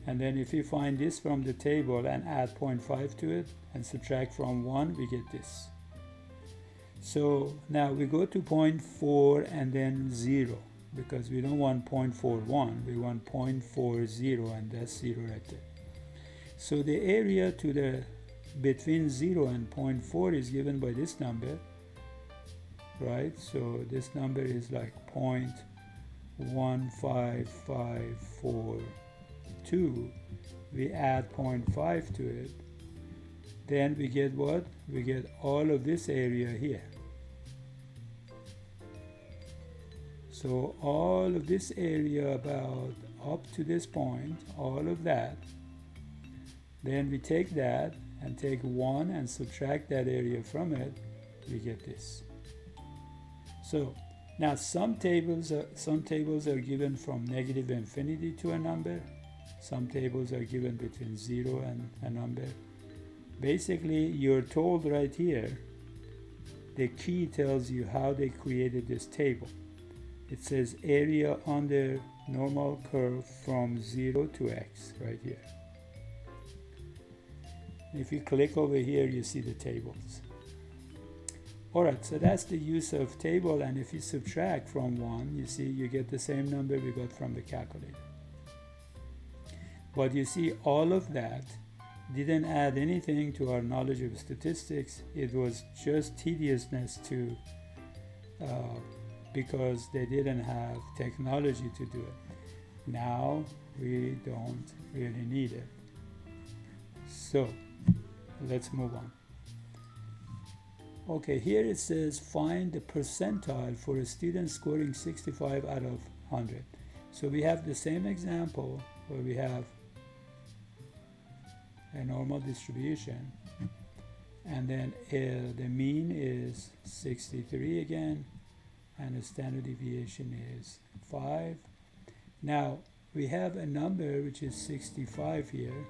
And then if we find this from the table and add 0.5 to it and subtract from 1, we get this. So now we go to 0.4 and then 0, because we don't want 0.41, we want 0.40, and that's 0 right there. So the area to the between 0 and 0.4 is given by this number, right? So this number is like 0.15542. We add 0.5 to it, then we get what? We get all of this area here. So all of this area about up to this point, all of that, then we take that and take 1 and subtract that area from it, we get this. So now some tables are given from negative infinity to a number. Some tables are given between 0 and a number. Basically, you're told right here, the key tells you how they created this table. It says area under normal curve from 0 to x, right here. If you click over here, you see the tables. Alright, so that's the use of table, and if you subtract from 1, you see you get the same number we got from the calculator. But you see, all of that didn't add anything to our knowledge of statistics. It was just tediousness to because they didn't have technology to do it. Now we don't really need it. So let's move on. Okay, here it says find the percentile for a student scoring 65 out of 100. So we have the same example where we have a normal distribution, and then the mean is 63 again, and the standard deviation is 5. Now we have a number which is 65 here.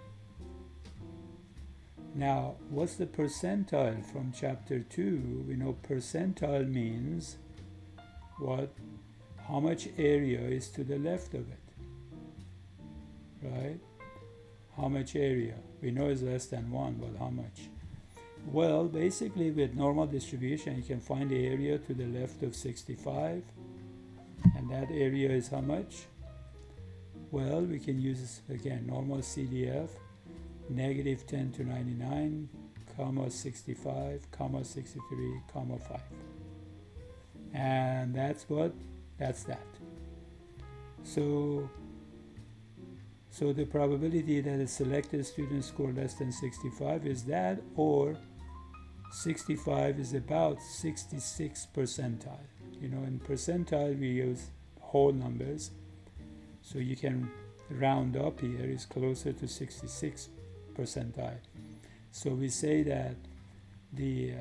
Now what's the percentile from chapter 2? We know percentile means what? How much area is to the left of it, right? How much area? We know is less than 1, but how much? Well, basically with normal distribution, you can find the area to the left of 65, and that area is how much? Well, we can use, again, normal CDF, negative 10 to 99, comma 65, comma 63, comma 5. And that's what? That's that. So the probability that a selected student score less than 65 is that, or 65 is about 66 percentile. You know, in percentile we use whole numbers, so you can round up here is closer to 66 percentile. So we say that the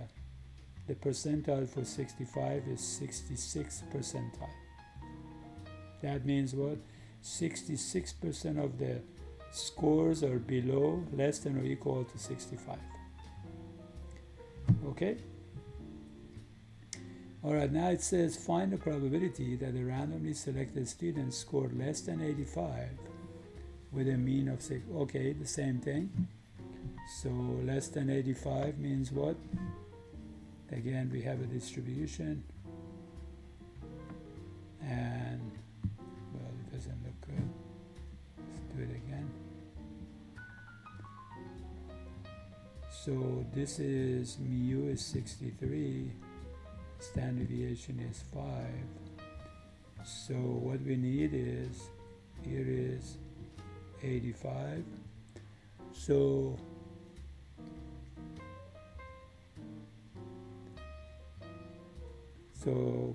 percentile for 65 is 66 percentile. That means what? 66% of the scores are below, less than or equal to 65. Okay? Alright, now it says find the probability that a randomly selected student scored less than 85 with a mean of 6. Okay, the same thing. So less than 85 means what? Again, we have a distribution, and well, it doesn't look good. Let's do it again. So this is mu is 63, standard deviation is 5. So what we need is, here is 85. So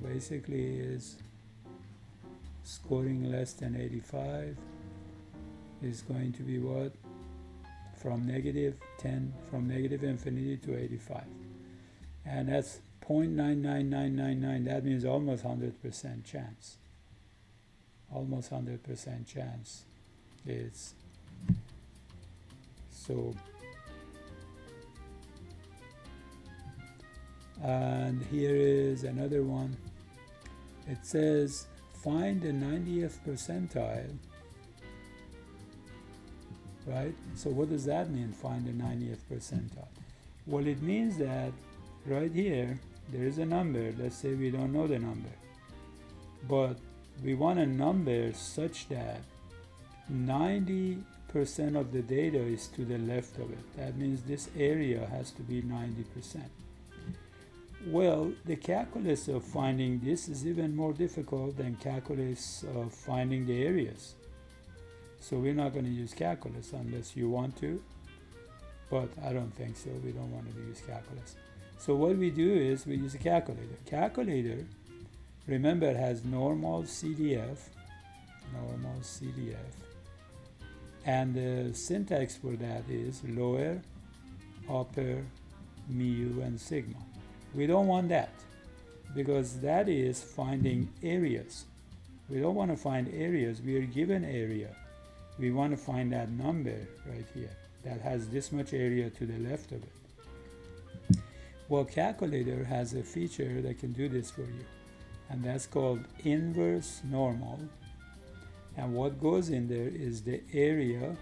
basically is scoring less than 85 is going to be what? From negative infinity to 85. And that's 0.99999. That means almost 100% chance. Almost 100% chance. It's so. And here is another one. It says find the 90th percentile, right? So what does that mean, find the 90th percentile? Well, it means that right here there is a number. Let's say we don't know the number, but we want a number such that 90% of the data is to the left of it. That means this area has to be 90%. Well, the calculus of finding this is even more difficult than calculus of finding the areas. So we're not going to use calculus unless you want to, but I don't think so. We don't want to use calculus. So what we do is we use a calculator. Calculator, remember, has normal CDF, and the syntax for that is lower, upper, mu, and sigma. We don't want that, because that is finding areas. We don't want to find areas. We are given area. We want to find that number right here that has this much area to the left of it. Well, calculator has a feature that can do this for you, and that's called inverse normal. And what goes in there is the area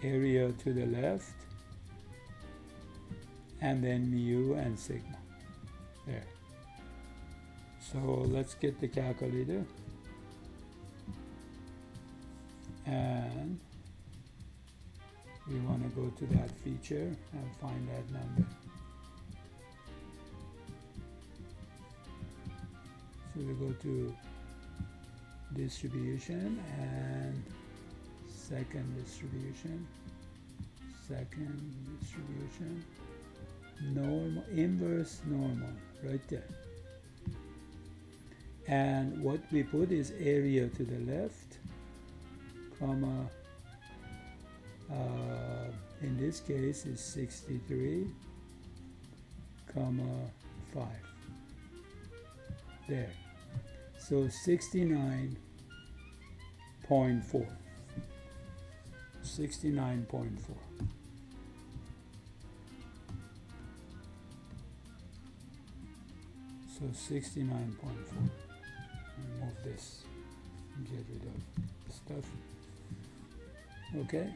to the left, and then mu and sigma. There. So let's get the calculator, and we want to go to that feature and find that number. So we go to distribution and second distribution, normal, inverse normal, right there. And what we put is area to the left, comma, in this case is 63, comma 5. There. So 69.4. 69.4. So 69.4. Remove this and get rid of the stuff. Okay.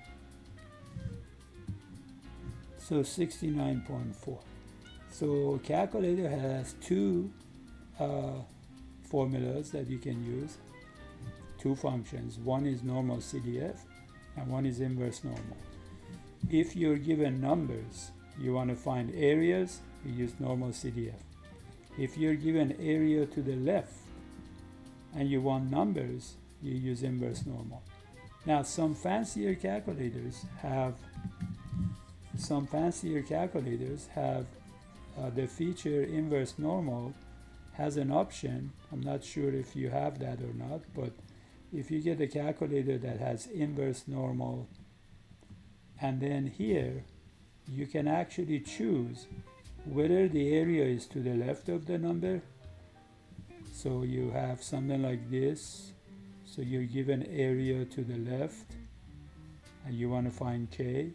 So 69.4. So calculator has two formulas that you can use, two functions. One is normal CDF and one is inverse normal. If you're given numbers, you want to find areas, you use normal CDF. If you're given area to the left and you want numbers, you use inverse normal. Now, some fancier calculators have some fancier calculators have the feature inverse normal has an option. I'm not sure if you have that or not, but if you get a calculator that has inverse normal, and then here you can actually choose whether the area is to the left of the number. So you have something like this. So you're given area to the left and you want to find k.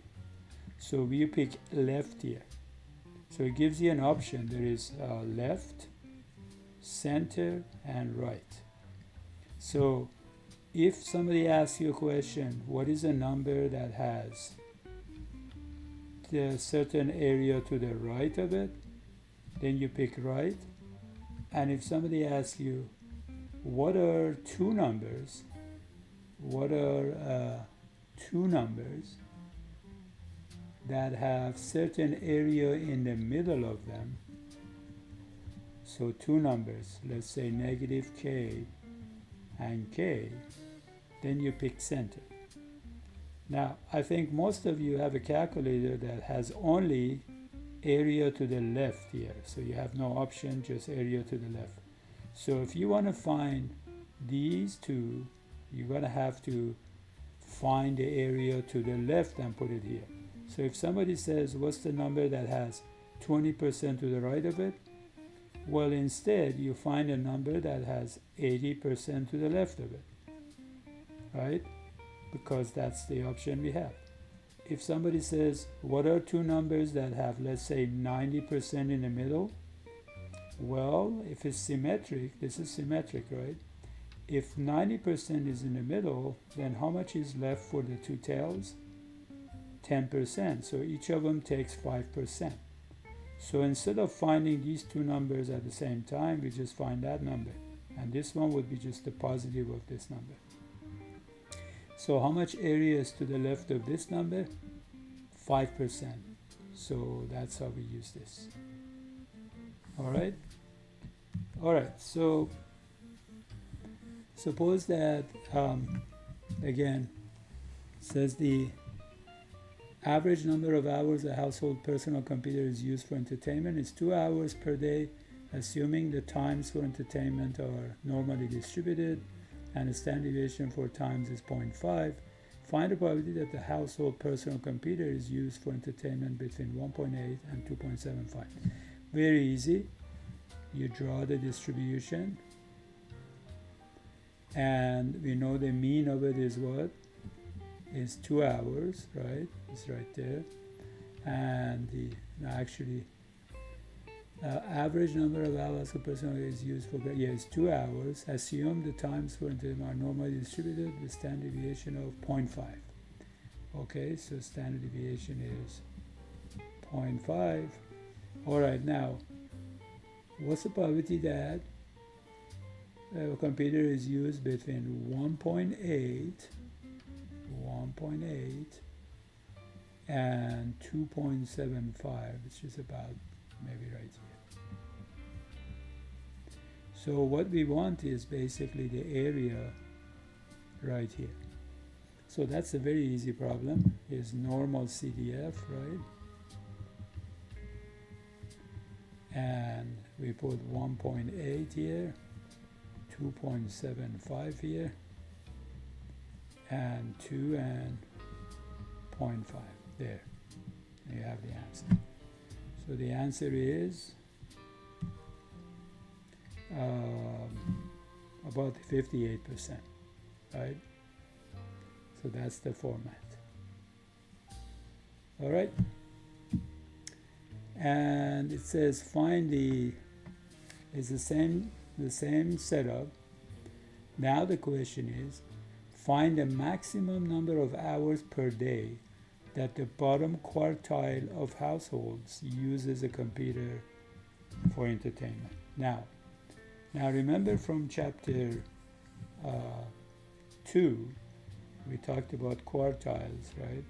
So we pick left here. So it gives you an option. There is left, center, and right. So if somebody asks you a question, what is a number that has the certain area to the right of it, then you pick right. And if somebody asks you, what are two numbers that have certain area in the middle of them, so two numbers, let's say negative k and k, then you pick center. Now, I think most of you have a calculator that has only area to the left here, so you have no option, just area to the left. So if you want to find these two, you're going to have to find the area to the left and put it here. So if somebody says, what's the number that has 20% to the right of it? Well, instead, you find a number that has 80% to the left of it, right? Because that's the option we have. If somebody says, what are two numbers that have, let's say, 90% in the middle? Well, if it's symmetric, this is symmetric, right? If 90% is in the middle, then how much is left for the two tails? 10%. So each of them takes 5%. So instead of finding these two numbers at the same time, we just find that number. And this one would be just the positive of this number. So how much area is to the left of this number? 5%. So that's how we use this. All right. So suppose that again says the average number of hours a household personal computer is used for entertainment is 2 hours per day, assuming the times for entertainment are normally distributed and the standard deviation for times is 0.5. Find the probability that the household personal computer is used for entertainment between 1.8 and 2.75. Very easy. You draw the distribution, and we know the mean of it is what? Is 2 hours, right? It's right there. And the average number of hours a person is used for, is 2 hours. Assume the times for entertainment are normally distributed with standard deviation of 0.5. Okay, so standard deviation is 0.5. All right, now, what's the probability that a computer is used between 1.8 and 2.75, which is about maybe right here. So what we want is basically the area right here. So that's a very easy problem, is normal CDF, right? And we put 1.8 here, 2.75 here, and 2 and 0.5 there. You have the answer. So the answer is about 58%, right? So that's the format. All right. And it says find it's the same setup. Now the question is, find the maximum number of hours per day that the bottom quartile of households uses a computer for entertainment. Now remember from chapter 2, we talked about quartiles, right?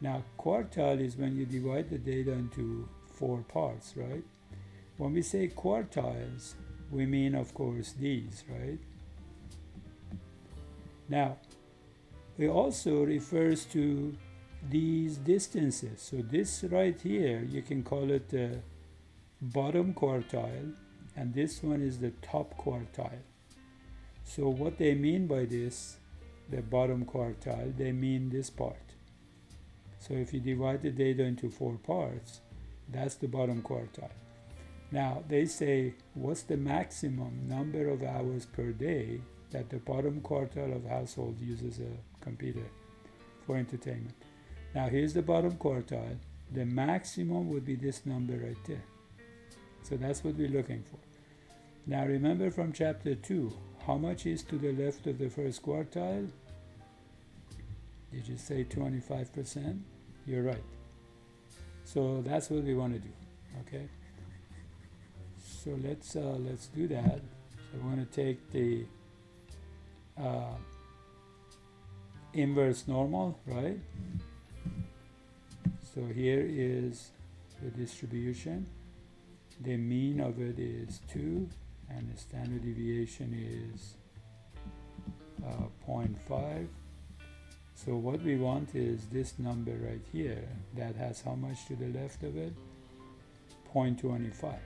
Now quartile is when you divide the data into 4 parts, right? When we say quartiles, we mean, of course, these, right? Now, it also refers to these distances. So this right here, you can call it the bottom quartile, and this one is the top quartile. So what they mean by this, the bottom quartile, they mean this part. So if you divide the data into 4 parts, that's the bottom quartile. Now they say, what's the maximum number of hours per day that the bottom quartile of household uses a computer for entertainment? Now here's the bottom quartile. The maximum would be this number right there. So that's what we're looking for. Now remember from chapter 2, how much is to the left of the first quartile? Did you say 25%? You're right. So that's what we want to do, okay? So let's do that. So we're going to take the inverse normal, right? So here is the distribution. The mean of it is 2, and the standard deviation is 0.5. So what we want is this number right here that has how much to the left of it? 0.25.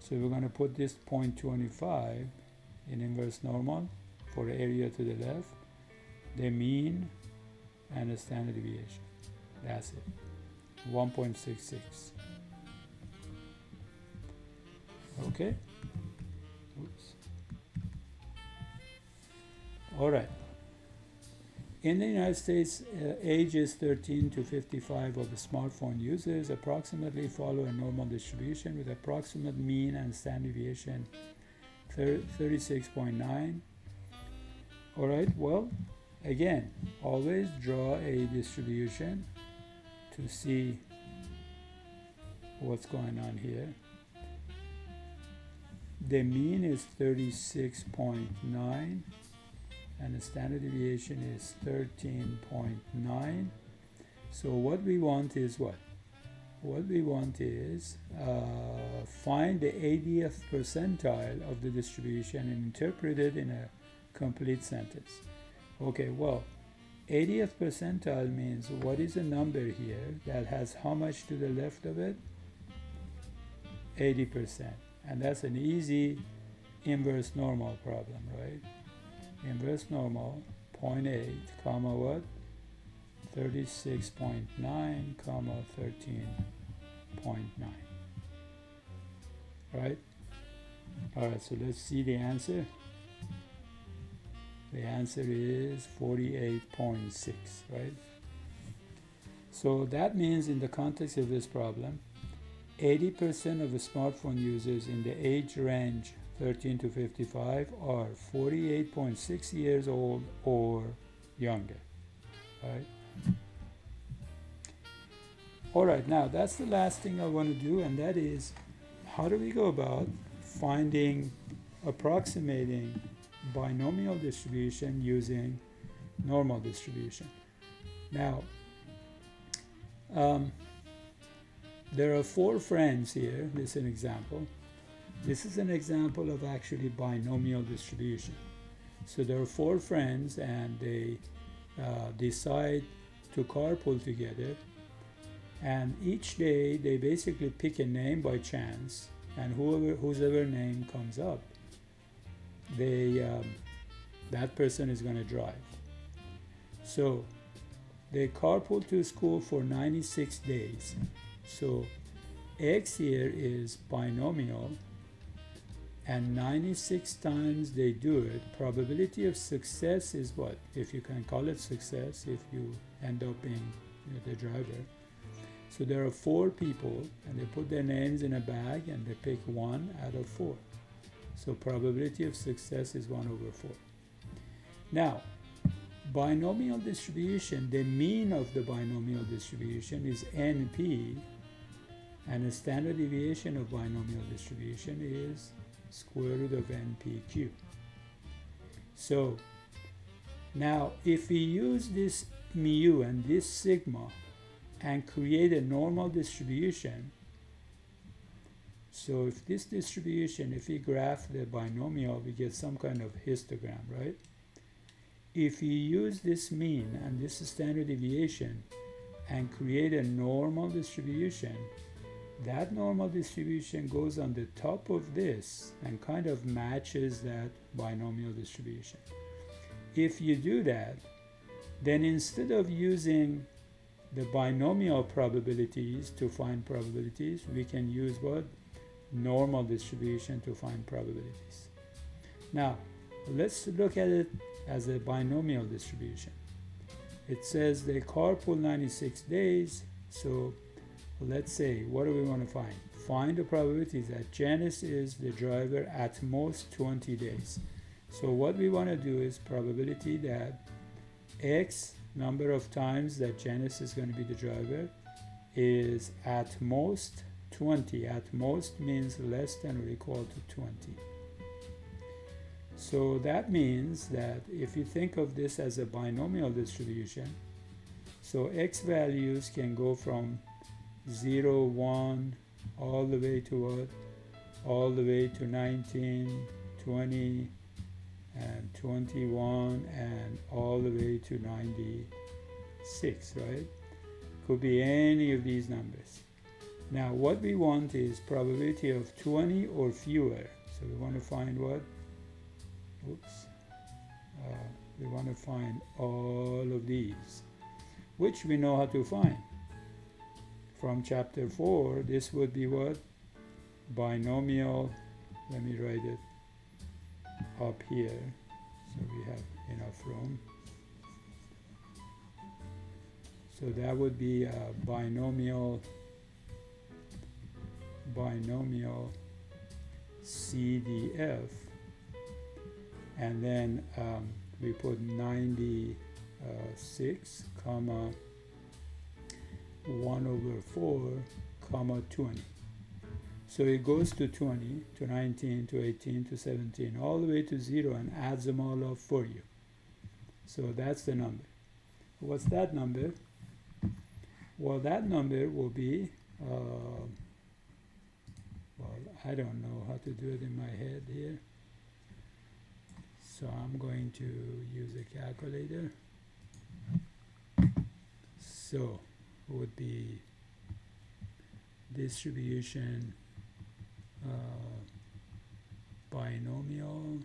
So we're going to put this 0.25 in inverse normal for area to the left, the mean, and the standard deviation. That's it. 1.66. Okay? Oops. All right. In the United States, ages 13 to 55 of the smartphone users approximately follow a normal distribution with approximate mean and standard deviation 36.9. All right, well, again, always draw a distribution to see what's going on here. The mean is 36.9. and the standard deviation is 13.9. So what we want is what? What we want is find the 80th percentile of the distribution and interpret it in a complete sentence. Okay, well, 80th percentile means what is a number here that has how much to the left of it? 80%. And that's an easy inverse normal problem, right? Inverse normal, 0.8, comma what? 36.9, comma 13.9. Right? Alright, so let's see the answer. The answer is 48.6, right? So that means in the context of this problem, 80% of the smartphone users in the age range 13 to 55 are 48.6 years old or younger, right? All right, now that's the last thing I want to do, and that is how do we go about approximating binomial distribution using normal distribution. Now, there are 4 friends here. This is an example. This is an example of actually binomial distribution. So there are 4 friends and they decide to carpool together, and each day they basically pick a name by chance, and whoever name comes up, that person is going to drive. So they carpool to school for 96 days. So X here is binomial, and 96 times they do it. Probability of success is what? If you can call it success, if you end up being the driver. So there are 4 people, and they put their names in a bag, and they pick 1 out of 4. So probability of success is 1/4. Now, binomial distribution, the mean of the binomial distribution is NP, and the standard deviation of binomial distribution is square root of NPQ. So now if we use this mu and this sigma and create a normal distribution, so if this distribution, if we graph the binomial, we get some kind of histogram, right? if you use this mean and this standard deviation and create a normal distribution, that normal distribution goes on the top of this and kind of matches that binomial distribution. If you do that, then instead of using the binomial probabilities to find probabilities, we can use what? Normal distribution to find probabilities. Now, let's look at it as a binomial distribution. It says they carpool 96 days, so let's say, what do we want to find? Find the probability that Janice is the driver at most 20 days. So what we want to do is probability that X number of times that Janice is going to be the driver is at most 20. At most means less than or equal to 20. So that means that if you think of this as a binomial distribution, so X values can go from 0, 1, all the way to what? All the way to 19, 20, and 21, and all the way to 96, right? Could be any of these numbers. Now what we want is probability of 20 or fewer. So we want to find what? We want to find all of these, which we know how to find. From chapter 4, this would be what? Binomial, let me write it up here so we have enough room. So that would be a binomial CDF, and then we put 96 comma 1 over 4 comma 20. So it goes to 20, to 19, to 18, to 17, all the way to 0 and adds them all up for you. So that's the number. What's that number? Well, that number will be, well, I don't know how to do it in my head here. So I'm going to use a calculator. So it would be distribution binomial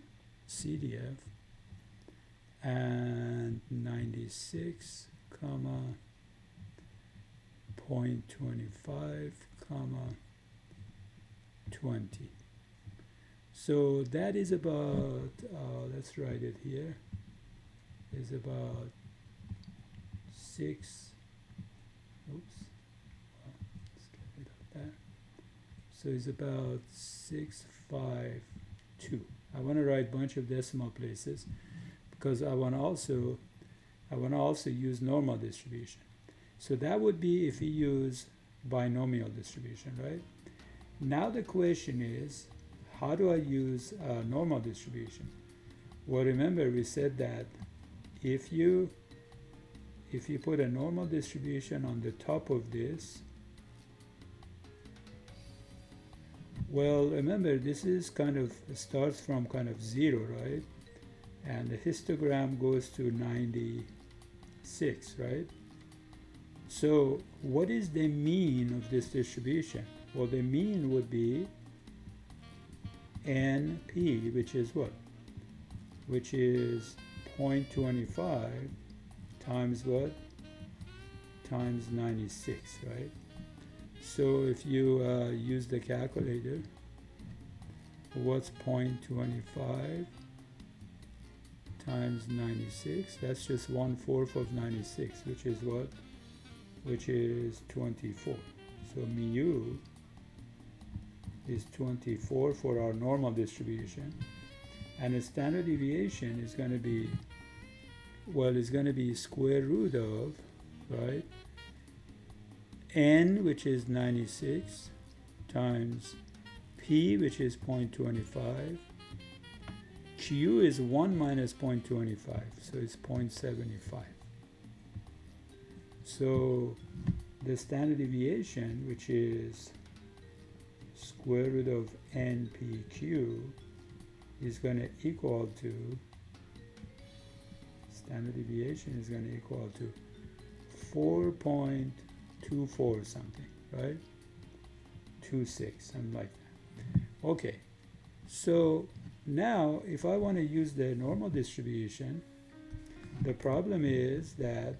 CDF and 96 comma 0.25 comma 20. So that is about, let's write it here, is about 6, oops, let's get rid of that. So it's about 652. I want to write a bunch of decimal places because I want to also use normal distribution. So that would be if you use binomial distribution, right? Now the question is, how do I use normal distribution? Well, remember we said that if you put a normal distribution on the top of this, well, remember this is kind of starts from kind of 0, right? And the histogram goes to 96, right? So what is the mean of this distribution? Well, the mean would be NP, which is what? Which is 0.25 times what? Times 96, right? So if you use the calculator, what's 0.25 times 96? That's just 1/4 of 96, which is what? Which is 24. So mu is 24 for our normal distribution, and the standard deviation is going to be, well, it's going to be square root of, right, n, which is 96, times p, which is 0.25, q is 1 minus 0.25, so it's 0.75. So the standard deviation, which is square root of npq, is going to equal to standard deviation is going to equal to 4.24 something, right? 26, something like that. Okay, so now if I want to use the normal distribution, the problem is that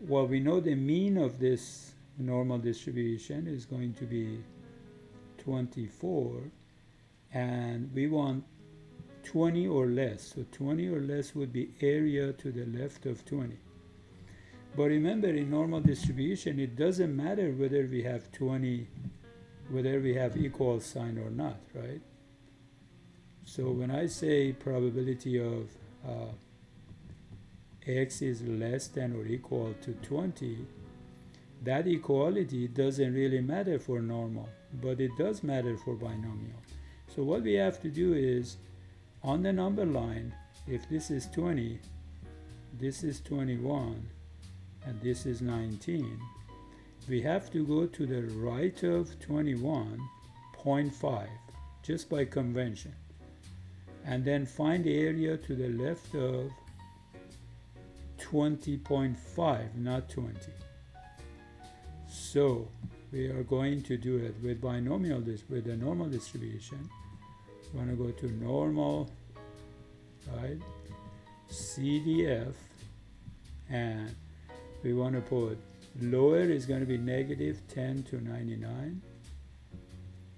well, we know the mean of this normal distribution is going to be 24, and we want 20 or less. So 20 or less would be area to the left of 20. But remember, in normal distribution, it doesn't matter whether we have 20, whether we have equal sign or not, right? So when I say probability of x is less than or equal to 20, that equality doesn't really matter for normal, but it does matter for binomial. So what we have to do is, on the number line, if this is 20, this is 21, and this is 19, we have to go to the right of 21.5, just by convention, and then find the area to the left of 20.5, not 20. So we are going to do it with binomial, with the normal distribution. We're going to go to normal, right? CDF, and we want to put lower is going to be negative 10 to 99.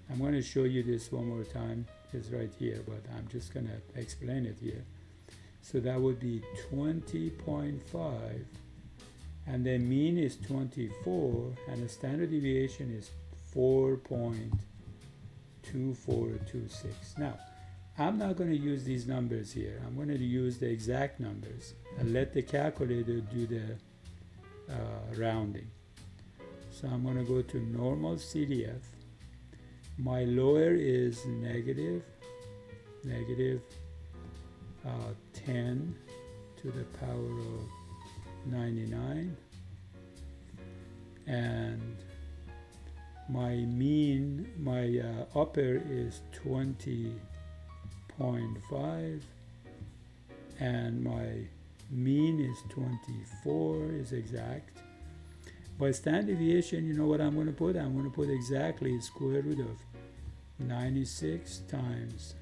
I'm going to show you this one more time. It's right here, but I'm just going to explain it here. So that would be 20.5, and the mean is 24, and the standard deviation is 4.2426. Now, I'm not going to use these numbers here. I'm going to use the exact numbers and let the calculator do the rounding. So I'm going to go to normal CDF. My lower is negative 10 to the power of 99, and my mean, my upper is 20.5, and my mean is 24, is exact. By standard deviation, you know what I'm going to put? I'm going to put exactly square root of 96 times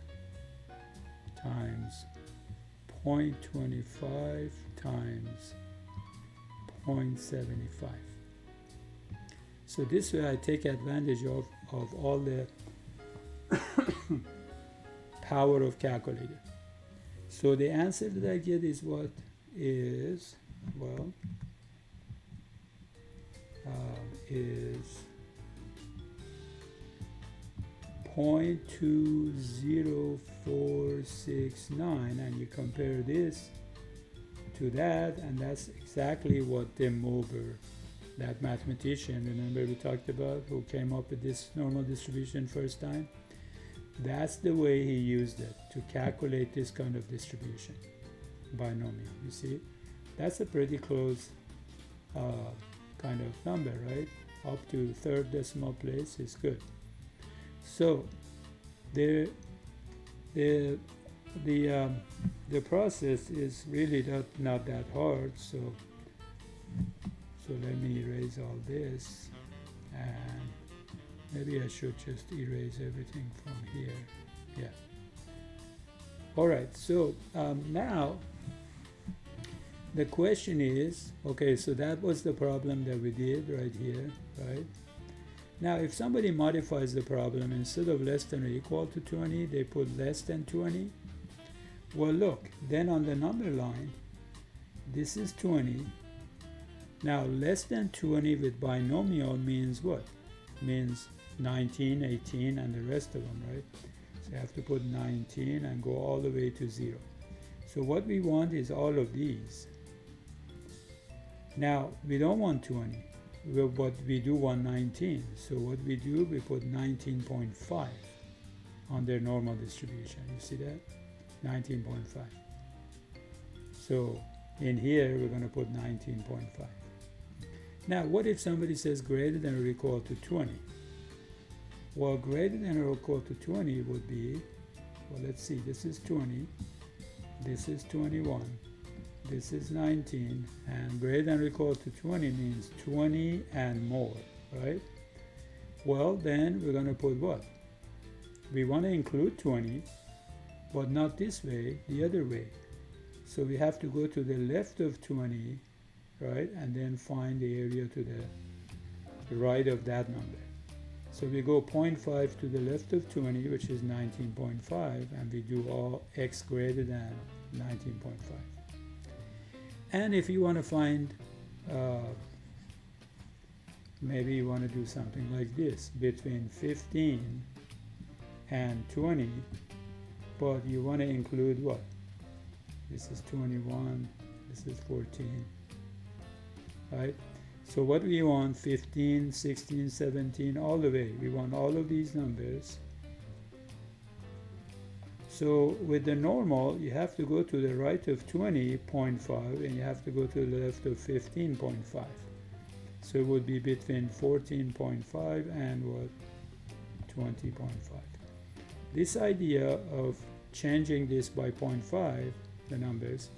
0.25 times 0.75. So this way I take advantage of all the power of calculator. So the answer that I get is what is, well, is 0.20469, and you compare this to that, and that's exactly what De Mover, that mathematician, remember we talked about, who came up with this normal distribution first time, that's the way he used it to calculate this kind of distribution, binomial. You see, that's a pretty close kind of number, right? Up to third decimal place is good. So the process is really not that hard. So let me erase all this, and maybe I should just erase everything from here. Yeah. All right. So now the question is, okay, so that was the problem that we did right here, right? Now, if somebody modifies the problem, instead of less than or equal to 20, they put less than 20. Well, look, then on the number line, this is 20. Now, less than 20 with binomial means what? Means 19, 18, and the rest of them, right? So you have to put 19 and go all the way to 0. So what we want is all of these. Now, we don't want 20. But we do want 19. So what we do, we put 19.5 on their normal distribution. You see that? 19.5. So in here, we're going to put 19.5. Now, what if somebody says greater than or equal to 20? Well, greater than or equal to 20 would be Well, let's see, this is 20, this is 21, this is 19, and greater than or equal to 20 means 20 and more, right? Well, then we're going to put what? We want to include 20, but not this way, the other way. So we have to go to the left of 20, right, and then find the area to the right of that number. So we go 0.5 to the left of 20, which is 19.5, and we do all x greater than 19.5. And if you want to find, maybe you want to do something like this, between 15 and 20, but you want to include what? This is 21, this is 14, right? So what we want, 15, 16, 17, all the way. We want all of these numbers. So with the normal, you have to go to the right of 20.5 and you have to go to the left of 15.5. So it would be between 14.5 and what? 20.5. This idea of changing this by 0.5, the numbers,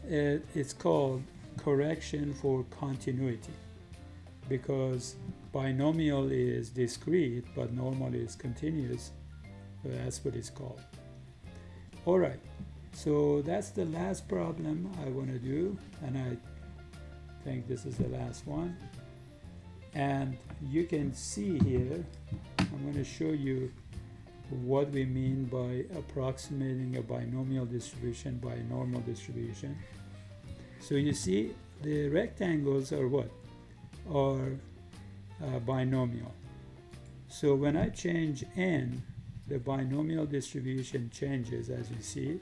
it's called correction for continuity, because binomial is discrete but normal is continuous. So that's what it's called. All right, so that's the last problem I want to do, and I think this is the last one. And you can see here, I'm going to show you what we mean by approximating a binomial distribution by a normal distribution. So you see the rectangles are what? Are binomial. So when I change n, the binomial distribution changes, as you see.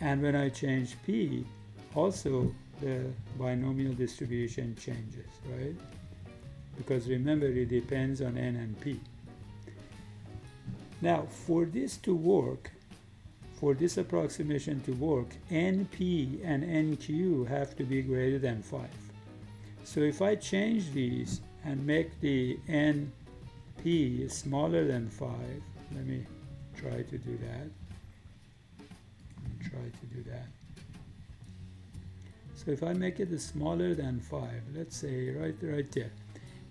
And when I change p, also the binomial distribution changes, right? Because remember, it depends on n and p. Now, for this to work, for this approximation to work, np and nq have to be greater than 5. So if I change these and make the np smaller than 5, let me try to do that. So if I make it smaller than 5, let's say right there,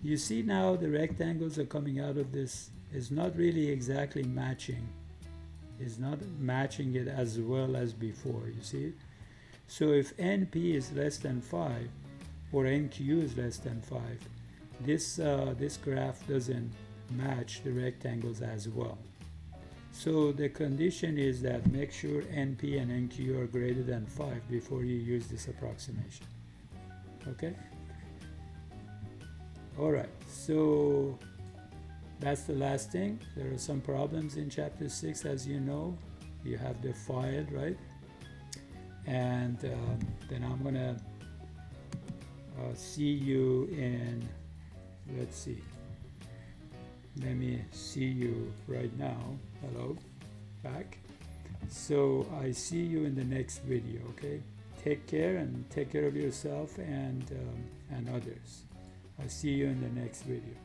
you see now the rectangles are coming out of this. Is not really exactly matching. Is not matching it as well as before, you see. So if np is less than 5 or nq is less than 5, this graph doesn't match the rectangles as well. So the condition is that make sure np and nq are greater than 5 before you use this approximation. Okay? All right, so that's the last thing. There are some problems in chapter 6, as you know. You have the file, right? And then I'm gonna see you in, let's see. Let me see you right now. Hello, back. So I see you in the next video, okay? Take care and take care of yourself and others. I see you in the next video.